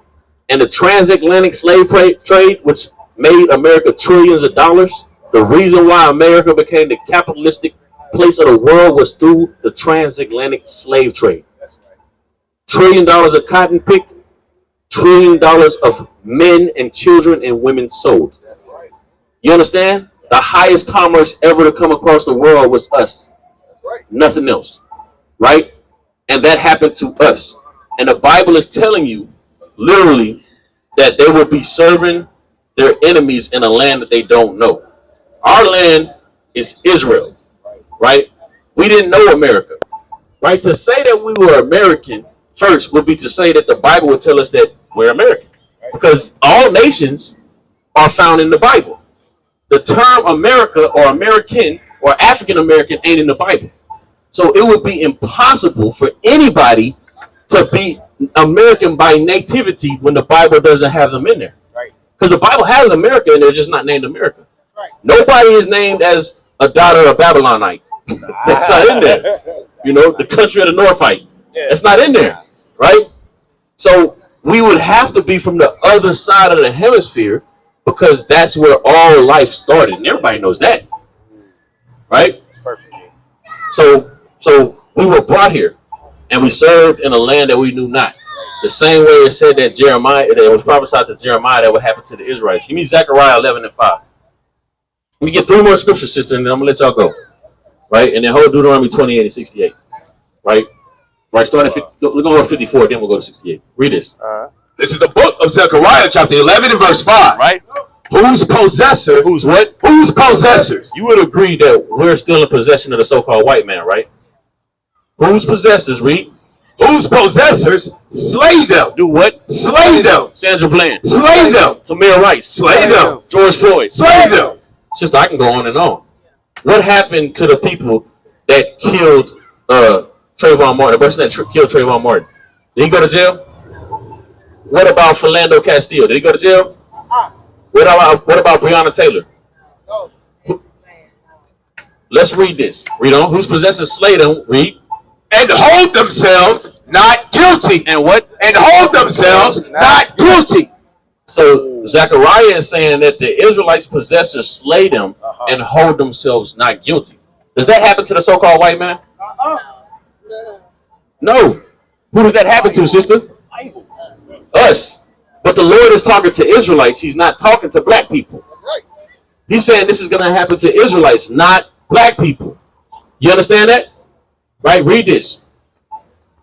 A: and the transatlantic slave trade, which made America trillions of dollars, the reason why America became the capitalistic place of the world was through the transatlantic slave trade. $1 trillion of cotton picked, $1 trillion of men and children and women sold. You understand? The highest commerce ever to come across the world was us. Nothing else. Right? And that happened to us. And the Bible is telling you, literally, that they will be serving their enemies in a land that they don't know. Our land is Israel. Right? We didn't know America. Right? To say that we were American first would be to say that the Bible would tell us that we're American. Because all nations are found in the Bible. The term America or American or African American ain't in the Bible. So it would be impossible for anybody to be American by nativity when the Bible doesn't have them in there. Because the Bible has America and they're just not named America. Nobody is named as a daughter of Babylonite. That's not in there. You know, the country of the Northite. That's not in there. Right? So we would have to be from the other side of the hemisphere because that's where all life started. And everybody knows that. Right? So we were brought here and we served in a land that we knew not. The same way it said that it was prophesied to Jeremiah that would happen to the Israelites. Give me Zechariah 11:5. Let me get 3 more scriptures, sister, and then I'm going to let y'all go. Right? And then hold Deuteronomy 28 and 68. Right? Right, start at 50, we're going to go to 54, then we'll go to 68. Read this.
B: This is the book of Zechariah, chapter 11 and verse 5.
A: Right?
B: Whose possessors?
A: Whose what?
B: Whose possessors?
A: You would agree that we're still in possession of the so-called white man, right? Whose possessors, read?
B: Whose possessors slay them?
A: Do what?
B: Slay them.
A: Sandra Bland.
B: Slay them.
A: Tamir Rice.
B: Slay them.
A: George Floyd.
B: Slay them.
A: Sister, I can go on and on. What happened to the people that killed Trayvon Martin, the person that killed Trayvon Martin? Did he go to jail? What about Philando Castile? Did he go to jail? What about Breonna Taylor? Let's read this. Read on. Whose possessors slay them. Read.
B: And hold themselves not guilty.
A: And what?
B: And hold themselves not guilty.
A: So Zechariah is saying that the Israelites' possessors slay them and hold themselves not guilty. Does that happen to the so-called white man? No. Who does that happen to, sister? Us. But the Lord is talking to Israelites. He's not talking to black people. He's saying this is going to happen to Israelites, not black people. You understand that? Right? Read this.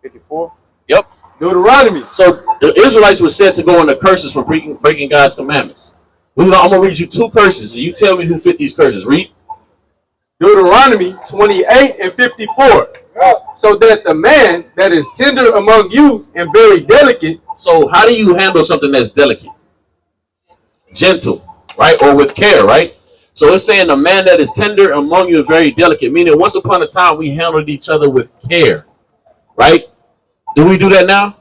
D: 54.
A: Yep.
D: Deuteronomy.
A: So the Israelites were said to go into curses for breaking God's commandments. I'm going to read you 2 curses, and you tell me who fit these curses. Read.
D: Deuteronomy 28 and 54. So that the man that is tender among you and very delicate.
A: So how do you handle something that's delicate? Gentle, right? Or with care, right? So it's saying the man that is tender among you and very delicate, meaning once upon a time we handled each other with care, right? Do we do that now?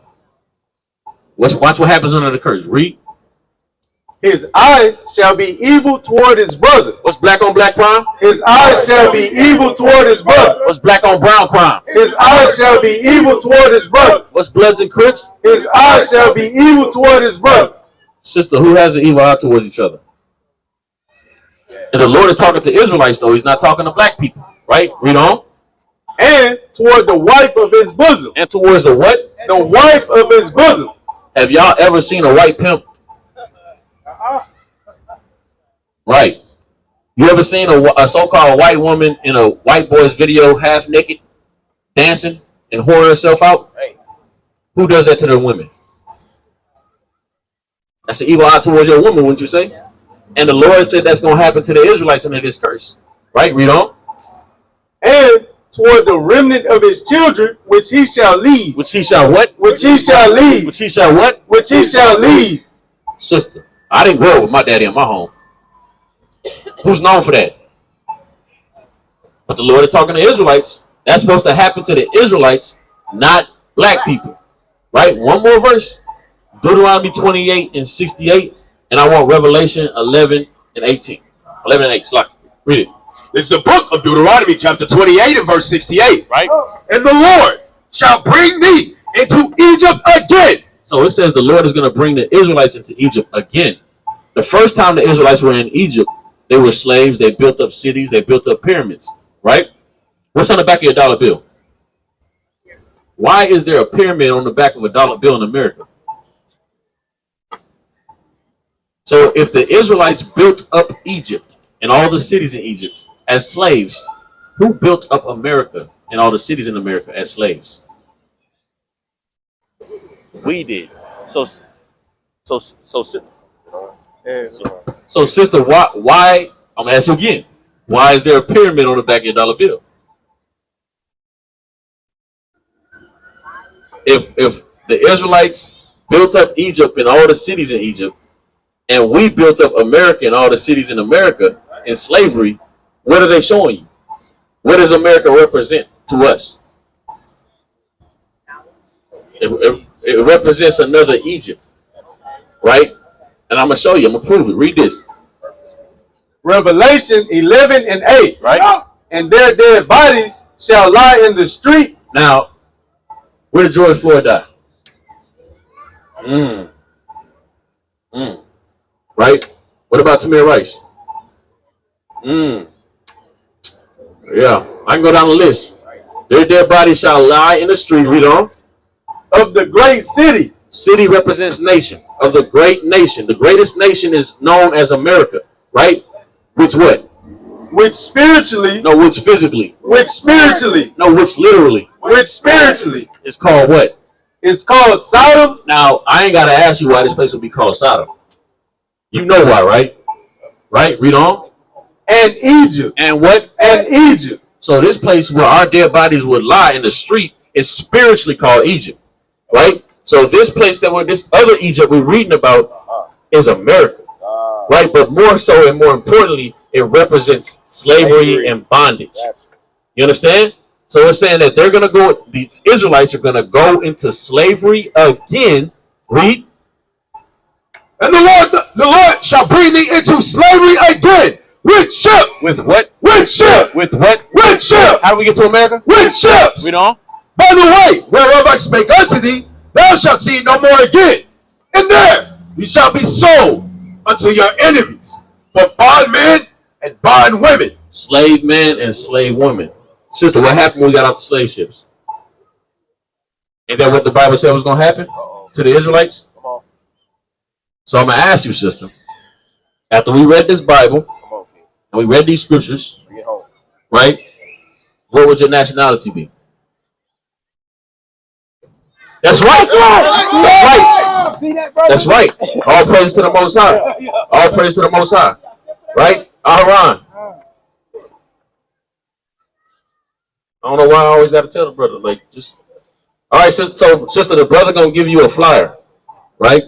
A: Watch what happens under the curse. Read.
D: His eye shall be evil toward his brother.
A: What's black on black crime?
D: His eye shall be evil toward his brother.
A: What's black on brown crime?
D: His eye shall be evil toward his brother.
A: What's Bloods and Crips?
D: His eye shall be evil toward his brother.
A: Sister, who has an evil eye towards each other? And the Lord is talking to Israelites, though. He's not talking to black people, right? Read on.
D: And toward the wife of his bosom.
A: And towards the what?
D: The wife of his bosom.
A: Have y'all ever seen a white pimp? Right. You ever seen a so-called white woman in a white boy's video half naked, dancing and whoring herself out? Who does that to their women? That's an evil eye towards your woman, wouldn't you say? And the Lord said that's going to happen to the Israelites under this curse. Right? Read on.
D: And toward the remnant of his children, which he shall leave.
A: Which he shall what?
D: Which he shall leave.
A: Which he shall what?
D: Which he shall leave.
A: Sister, I didn't grow up with my daddy in my home. Who's known for that? But the Lord is talking to Israelites. That's supposed to happen to the Israelites, not black people. Right? One more verse. Deuteronomy 28 and 68. And I want Revelation 11 and 18. 11 and 8. Slide. Read it.
B: This is the book of Deuteronomy, chapter 28 and verse 68.
A: Right?
B: And the Lord shall bring thee into Egypt again.
A: So it says the Lord is going to bring the Israelites into Egypt again. The first time the Israelites were in Egypt, they were slaves. They built up cities. They built up pyramids. Right? What's on the back of your dollar bill? Why is there a pyramid on the back of a dollar bill in America? So if the Israelites built up Egypt and all the cities in Egypt as slaves, who built up America and all the cities in America as slaves? We did. So sister, why? I'm gonna ask you again. Why is there a pyramid on the back of your dollar bill? If the Israelites built up Egypt and all the cities in Egypt, and we built up America and all the cities in America in slavery, what are they showing you? What does America represent to us? It represents another Egypt, right? And I'm going to show you. I'm going to prove it. Read this.
D: Revelation 11 and 8.
A: Right?
D: And their dead bodies shall lie in the street.
A: Now, where did George Floyd die? Right? What about Tamir Rice? Yeah, I can go down the list. Their dead bodies shall lie in the street. Read on.
D: Of the great city.
A: City represents nation. Of the great nation. The greatest nation is known as America. Right? Which what?
D: Which spiritually.
A: No, which physically.
D: Which spiritually.
A: No, which literally.
D: Which spiritually.
A: It's called what?
D: It's called Sodom.
A: Now, I ain't got to ask you why this place will be called Sodom. You know why, right? Right? Read on.
D: And Egypt.
A: And what?
D: And Egypt.
A: So this place where our dead bodies would lie in the street is spiritually called Egypt. Right? So this place this other Egypt we're reading about is America. Right? But more so and more importantly, it represents slavery and bondage. You understand? So it's saying that they're going to go, these Israelites are going to go into slavery again. Read.
B: And the Lord shall bring thee into slavery again With ships.
A: With what?
B: With ships.
A: With what?
B: With ships.
A: How do we get to America?
B: With ships.
A: Read on.
B: By the way, whereof I spake unto thee, thou shalt see it no more again. And there you shall be sold unto your enemies for bondmen and bondwomen.
A: Slave men and slave women. Sister, what happened when we got off the slave ships? Ain't that what the Bible said was going to happen to the Israelites? So I'm going to ask you, sister, after we read this Bible and we read these scriptures, right, what would your nationality be? That's right. That's right. That's right. All praise to the Most High. All praise to the Most High. Right? Aharon. I don't know why I always got to tell the brother. Like, just. All right, sister. So, sister, the brother going to give you a flyer. Right?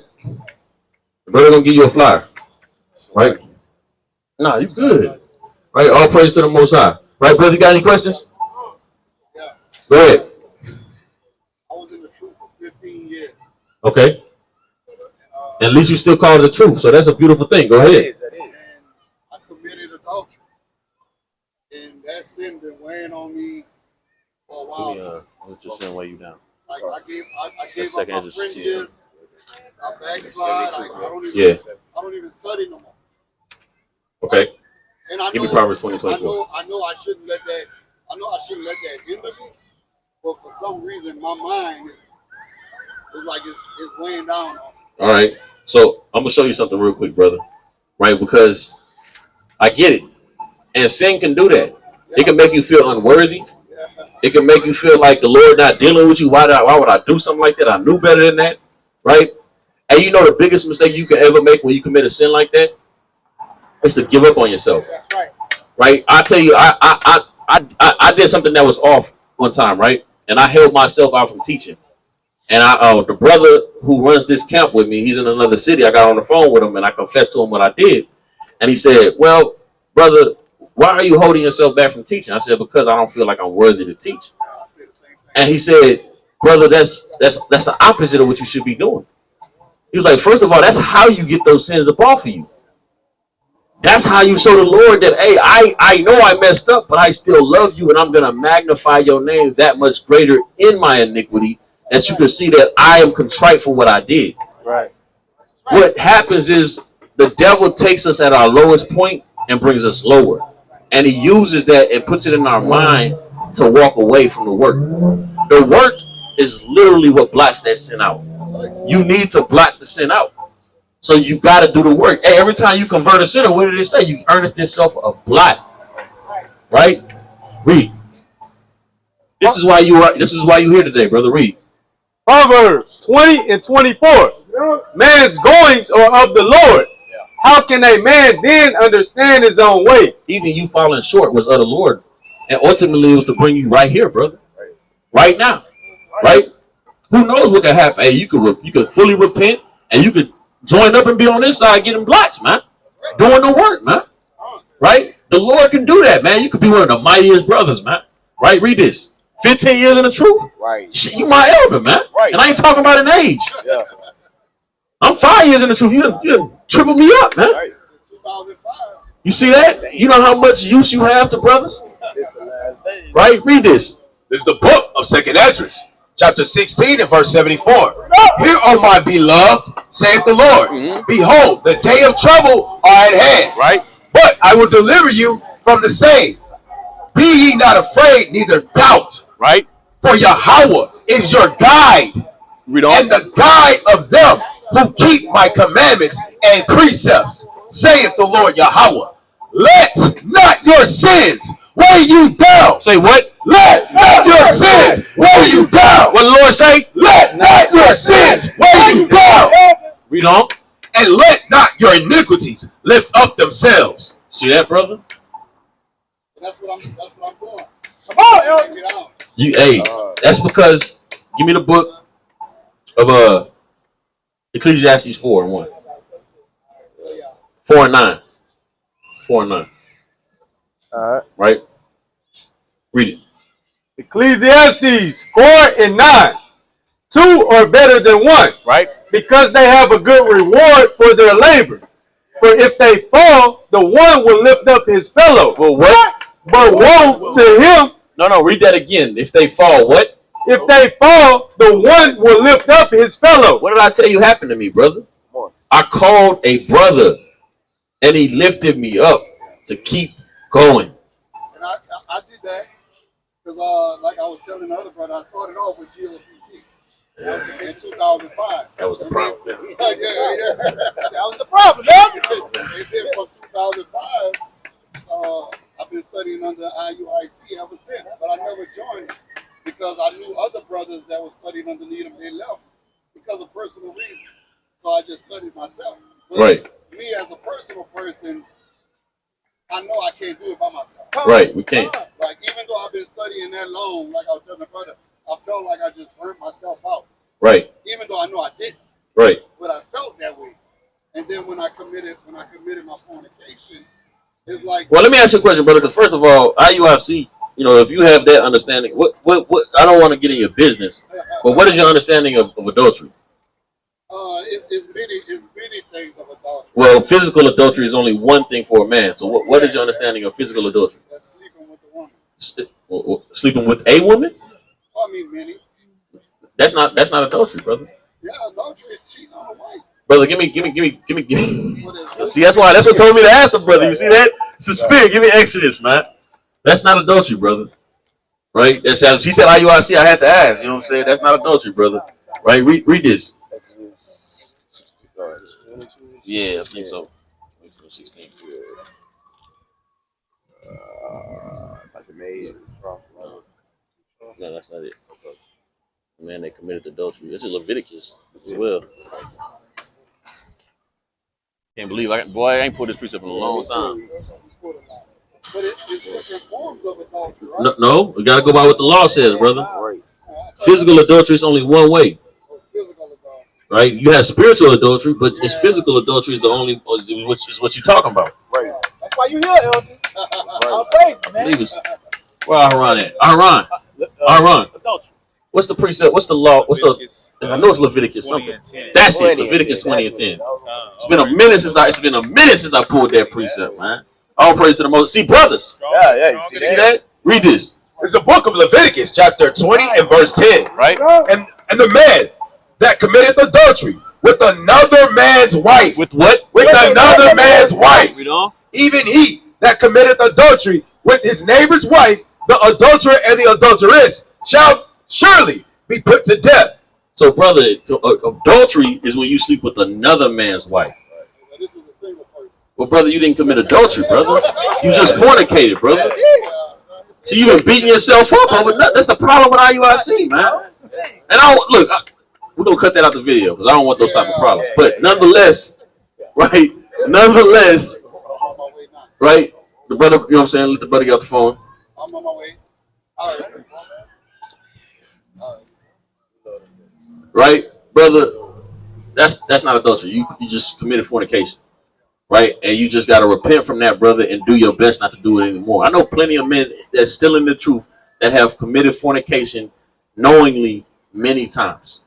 A: The brother going to give you a flyer. Right? Nah, you good. Right? All praise to the Most High. Right, brother? You got any questions?
F: Yeah.
A: Go ahead.
F: I was in the truth for 15 years.
A: Okay. At least you still call it the truth. So that's a beautiful thing. Go ahead.
F: And I committed adultery. And that sin been weighing on me for a while.
A: Let's just send way you down.
F: Like I gave up my friend years. I backslide. I don't even study no more.
A: Okay.
F: And I
A: Give me
F: know,
A: Proverbs 20:24.
F: I know I shouldn't let that. I know I shouldn't let that hinder me. But for some reason, my mind is like it's weighing down on me.
A: All right. So I'm gonna show you something real quick, brother. Right? Because I get it, and sin can do that. It can make you feel unworthy. It can make you feel like the Lord not dealing with you. Why would I do something like that? I knew better than that, right? And you know the biggest mistake you can ever make when you commit a sin like that is to give up on yourself.
F: That's right.
A: Right? I tell you, I did something that was off one time, right? And I held myself out from teaching. And the brother who runs this camp with me, he's in another city. I got on the phone with him and I confessed to him what I did. And he said, "Well, brother, why are you holding yourself back from teaching?" I said, "Because I don't feel like I'm worthy to teach." And he said, "Brother, that's the opposite of what you should be doing." He was like, "First of all, that's how you get those sins up off of you. That's how you show the Lord that, hey, I know I messed up, but I still love you, and I'm going to magnify your name that much greater in my iniquity, that you can see that I am contrite for what I did."
D: Right.
A: What happens is the devil takes us at our lowest point and brings us lower. And he uses that and puts it in our mind to walk away from the work. The work is literally what blocks that sin out. You need to block the sin out. So you got to do the work. Hey, every time you convert a sinner, what did it say? You earn yourself a blot. Right? Read. This is why you're here today, brother. Read.
D: Proverbs 20:24. Man's goings are of the Lord. How can a man then understand his own way?
A: Even you falling short was of the Lord. And ultimately it was to bring you right here, brother. Right now. Right? Who knows what can happen? Hey, you could fully repent and you could join up and be on this side getting blocks, man. Doing the work, man. Right? The Lord can do that, man. You could be one of the mightiest brothers, man. Right? Read this. 15 years in the truth?
C: Right.
A: Shit, you my elder, man.
C: Right.
A: And I ain't talking about an age.
C: Yeah.
A: I'm 5 years in the truth. You done triple me up, man.
C: Right.
F: Since 2005.
A: You see that? You know how much use you have to brothers?
C: It's the last day.
A: Right? Read this.
B: This is the book of 2nd Esdras, chapter 16 and verse 74. "Hear, O my beloved, saith the Lord, behold, the day of trouble are at hand.
A: Right?
B: But I will deliver you from the same. Be ye not afraid, neither doubt.
A: Right?
B: For Yahweh is your guide,
A: Read
B: and the guide of them who keep my commandments and precepts, saith the Lord Yahweh. Let not your sins weigh you down.
A: Say what?
B: Let not your sins weigh you down.
A: What the Lord say?
B: Let not your sins weigh you down.
A: Read on.
B: And let not your iniquities lift up themselves."
A: See that, brother?
F: That's what I'm doing. Come on, get out.
A: Hey, that's because give me the book of Ecclesiastes 4 and 1. 4 and 9. 4 and 9. Right? Read it.
D: Ecclesiastes 4:9. 2 are better than 1.
A: Right?
D: Because they have a good reward for their labor. For if they fall, the one will lift up his fellow.
A: Well, what?
D: But woe to him.
A: No, read that again. If they fall, what?
D: If they fall, the one will lift up his fellow.
A: What did I tell you happened to me, brother? I called a brother, and he lifted me up to keep going.
F: And I did that because, like I was telling the other brother, I started off with GOCC in 2005.
A: That was the problem.
F: Yeah. That was the problem. And then from 2005, I've been studying under IUIC ever since, but I never joined it because I knew other brothers that were studying underneath them. They left because of personal reasons. So I just studied myself. But
A: right.
F: Me as a personal person, I know I can't do it by myself.
A: Right, we can't.
F: Like, even though I've been studying that long, like I was telling my brother, I felt like I just burnt myself out.
A: Right.
F: Even though I know I didn't.
A: Right.
F: But I felt that way. And then when I committed my fornication, it's like.
A: Well, let me ask you a question, brother. Because first of all, IUIC, if you have that understanding, what I don't want to get in your business, but what is your understanding of adultery?
F: It's many things of adultery.
A: Well, physical adultery is only one thing for a man. So what is your understanding of physical adultery?
F: That's sleeping with the woman.
A: Sleeping with a woman?
F: I mean, many.
A: That's not adultery, brother.
F: Yeah, adultery is cheating on a wife.
A: Brother, give me. See, that's what told me to ask the brother. You see that? It's a spirit. Give me Exodus, man. That's not adultery, brother. Right? That's how she said IUIC. I had to ask. You know what I'm saying? That's not adultery, brother. Right? Read this. Yeah, I think so. 16. No, that's not it. The man that committed adultery. This is Leviticus as well. Can't believe I ain't put this precept in a long time.
F: But it's different forms of adultery, right?
A: No, we gotta go by what the law says, brother. Right. Physical adultery is only one way.
F: Physical adultery.
A: Right? You have spiritual adultery, but it's physical adultery is the only, which is what you're talking about.
C: Right. That's why you here, Elder. All praise, man.
A: Where Aharon at? Aharon.
C: Adultery.
A: What's the precept? What's the law? I know it's Leviticus something. That's it. Leviticus 20 and 10. It's been a minute since I pulled that precept, man. All praise to the Most. See, brothers.
C: Yeah. You
A: See that? Read this.
B: It's the book of Leviticus, chapter 20 and verse 10.
A: Right?
B: And the man that committeth adultery with another man's wife.
A: With what?
B: With another man's wife.
A: Read on.
B: Even he that committeth adultery with his neighbor's wife, the adulterer and the adulteress, shall surely be put to death.
A: So, brother, adultery is when you sleep with another man's wife.
F: This was a single person.
A: Well, brother, you didn't commit adultery, brother. You just fornicated, brother. So you've been beating yourself up over nothing. That's the problem with IUIC, man. And we're going to cut that out the video because I don't want those type of problems. But nonetheless, right, right, the brother, you know what I'm saying, let the brother get off the phone.
F: I'm on my way. All right.
A: Right, brother, that's not adultery. You just committed fornication, right? And you just got to repent from that, brother, and do your best not to do it anymore. I know plenty of men that's still in the truth that have committed fornication knowingly many times,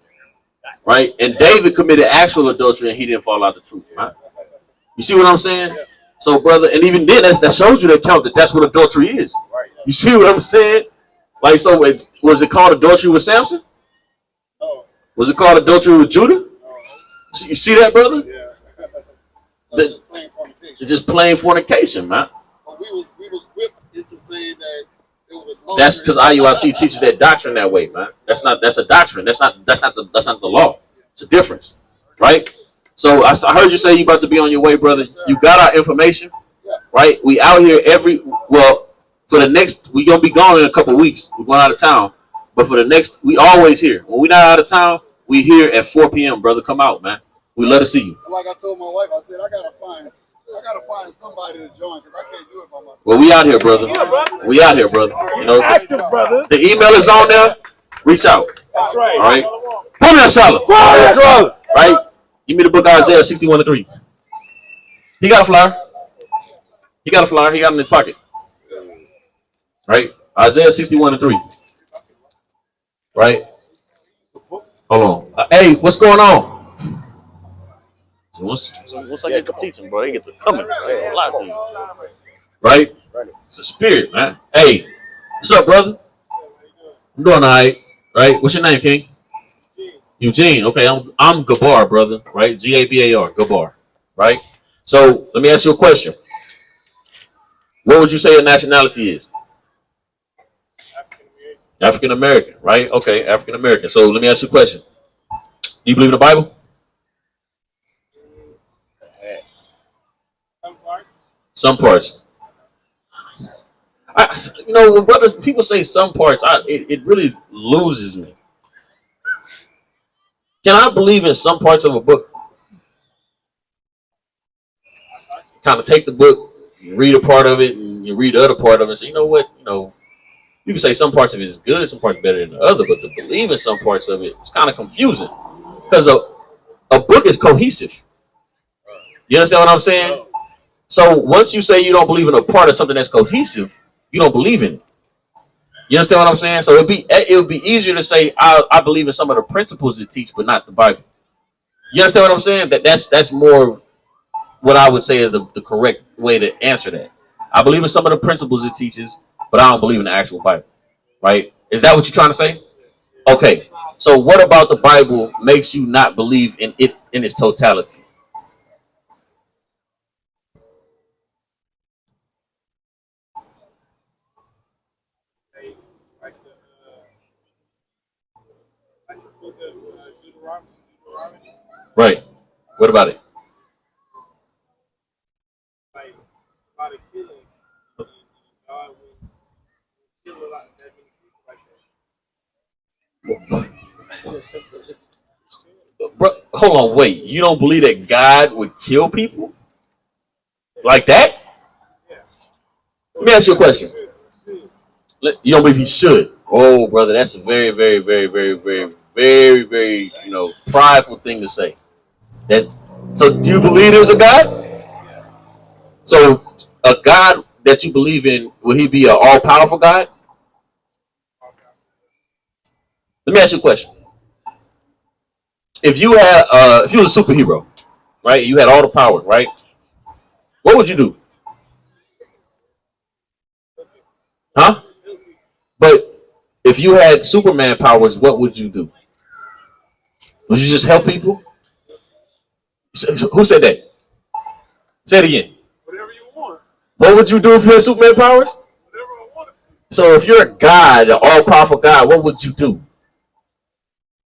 A: right? And David committed actual adultery and he didn't fall out the truth, right? You see what I'm saying? So, brother, and even then, that shows you that's what adultery is. You see what I'm saying? Like, so was it called adultery with Samson? Was it called adultery with Judah? You see that, brother?
F: Yeah. So
A: it's just plain fornication, man.
F: But we was whipped into saying that it was adultery.
A: That's because IUIC teaches that doctrine that way, man. That's a doctrine. That's not the law. It's a difference, right? So I heard you say you about to be on your way, brother.
F: Yes,
A: you got our information, right? We out here we gonna be gone in a couple of weeks. We're going out of town. But for the next, we always here. When we're not out of town, we here at 4 p.m., brother. Come out, man. We love to see you.
F: Like I told my wife, I said, I gotta find somebody to join because I can't do it by myself.
A: Well, we out here, brother. We out here, brother. You know, the email is on there. Reach out.
C: That's right.
A: All right. Put me on solid. Right? Give me the book Isaiah 61:3. He got a flyer. He got it in his pocket. Right? Isaiah 61:3. Right? Hold on. Hey, what's going on? So
E: Once I get to teaching, bro, they get to coming. I ain't gonna lie to you.
A: right? It's a spirit, man. Hey, what's up, brother? I'm doing all right, right? What's your name, King? Eugene. Okay, I'm Gabar, brother, right? Gabar, Gabar, right? So let me ask you a question. What would you say your nationality is? African American, right? Okay, African American. So let me ask you a question. Do you believe in the Bible? Some parts. When brothers, people say some parts, it really loses me. Can I believe in some parts of a book? Kind of take the book, you read a part of it, and you read the other part of it, and say, you know what? You can say some parts of it is good, some parts better than the other, but to believe in some parts of it, it's kind of confusing. Because a book is cohesive. You understand what I'm saying? So once you say you don't believe in a part of something that's cohesive, you don't believe in it. You understand what I'm saying? So it would be easier to say I believe in some of the principles it teach, but not the Bible. You understand what I'm saying? That's more of what I would say is the correct way to answer that. I believe in some of the principles it teaches, but I don't believe in the actual Bible. Right? Is that what you're trying to say? Okay. So what about the Bible makes you not believe in it in its totality? Right. What about it? Bro, hold on, wait. You don't believe that God would kill people like that? Let me ask you a question. You don't believe he should? Oh, brother, that's a very, very, very, very, very, very, very, prideful thing to say. So, do you believe there's a God? So, a God that you believe in, will he be an all-powerful God? Let me ask you a question. If you was a superhero, right? You had all the power, right? What would you do? Huh? But if you had Superman powers, what would you do? Would you just help people? Who said that? Say it again.
C: Whatever you want.
A: What would you do if you had Superman powers?
C: Whatever I wanted to.
A: So if you're a God, an all-powerful God, what would you do?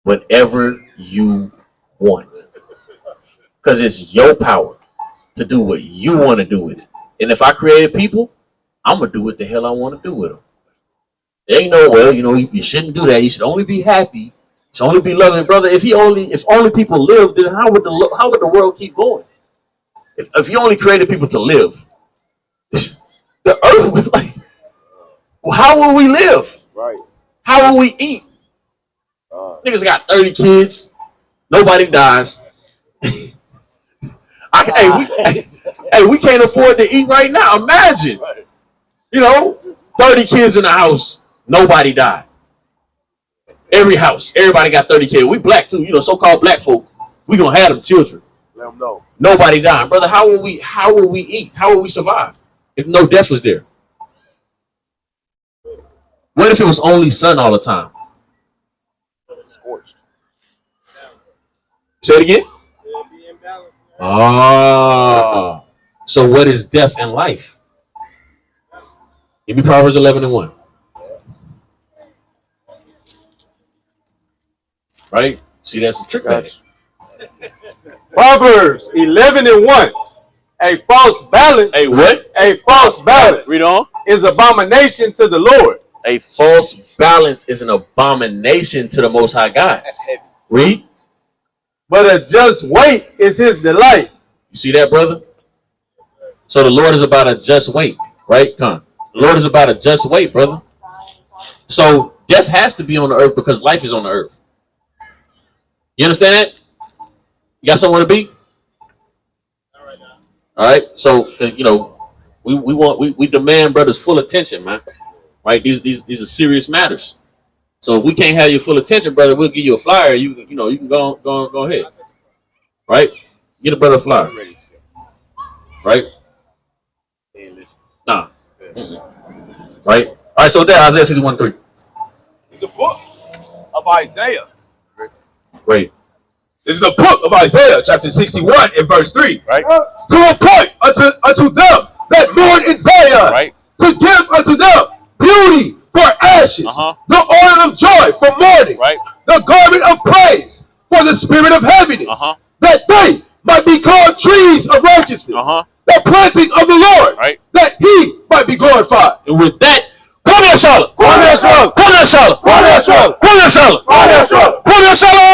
A: Whatever you want. Because it's your power to do what you want to do with it. And if I created people, I'm going to do what the hell I want to do with them. There ain't no, you shouldn't do that. You should only be happy. You should only be loving. Brother, if only people lived, then how would the world keep going? If you only created people to live, the earth would how will we live?
F: Right.
A: How will we eat? Niggas got 30 kids. Nobody dies. We can't afford to eat right now. Imagine, 30 kids in the house. Nobody died. Every house, everybody got 30 kids. We black too, so-called black folk. We gonna have them children.
F: Let them know. Nobody
A: dying, brother. How will we eat? How will we survive if no death was there? What if it was only sun all the time?
F: Scorched.
A: Say it again. So what is death and life? Give me Proverbs 11:1. Right? See, that's a trick.
D: Proverbs 11:1. A false balance.
A: A what?
D: A false balance.
E: Read on.
D: Is abomination to the Lord.
A: A false balance is an abomination to the Most High God.
F: That's heavy.
A: Read.
D: But a just weight is his delight.
A: You see that, brother? So the Lord is about a just weight, right? Come on. The Lord is about a just weight, brother. So death has to be on the earth because life is on the earth. You understand that? You got somewhere to be? All right. So we demand brothers full attention, man. Right? These are serious matters. So if we can't have your full attention, brother, we'll give you a flyer. You can go ahead. Right? Get a brother flyer. Right? Nah. Right? All right, so with that, Isaiah 61:3.
B: It's a book of Isaiah.
A: Great.
B: This is the book of Isaiah, chapter 61 and verse 3.
E: Right?
B: To appoint unto them that mourn in Zion,
E: Right?
B: to give unto them beauty for ashes, the oil of joy for mourning,
E: Right?
B: the garment of praise for the spirit of heaviness, that they might be called trees of righteousness, the planting of the Lord,
E: Right?
B: that he might be glorified.
A: And with that, Kwame Ashala.
D: Kwame Ashala.
A: Kwame Ashala.
D: Kwame Ashala.
A: Kwame Ashala.
D: Kwame Ashala.
A: Kwame Ashala.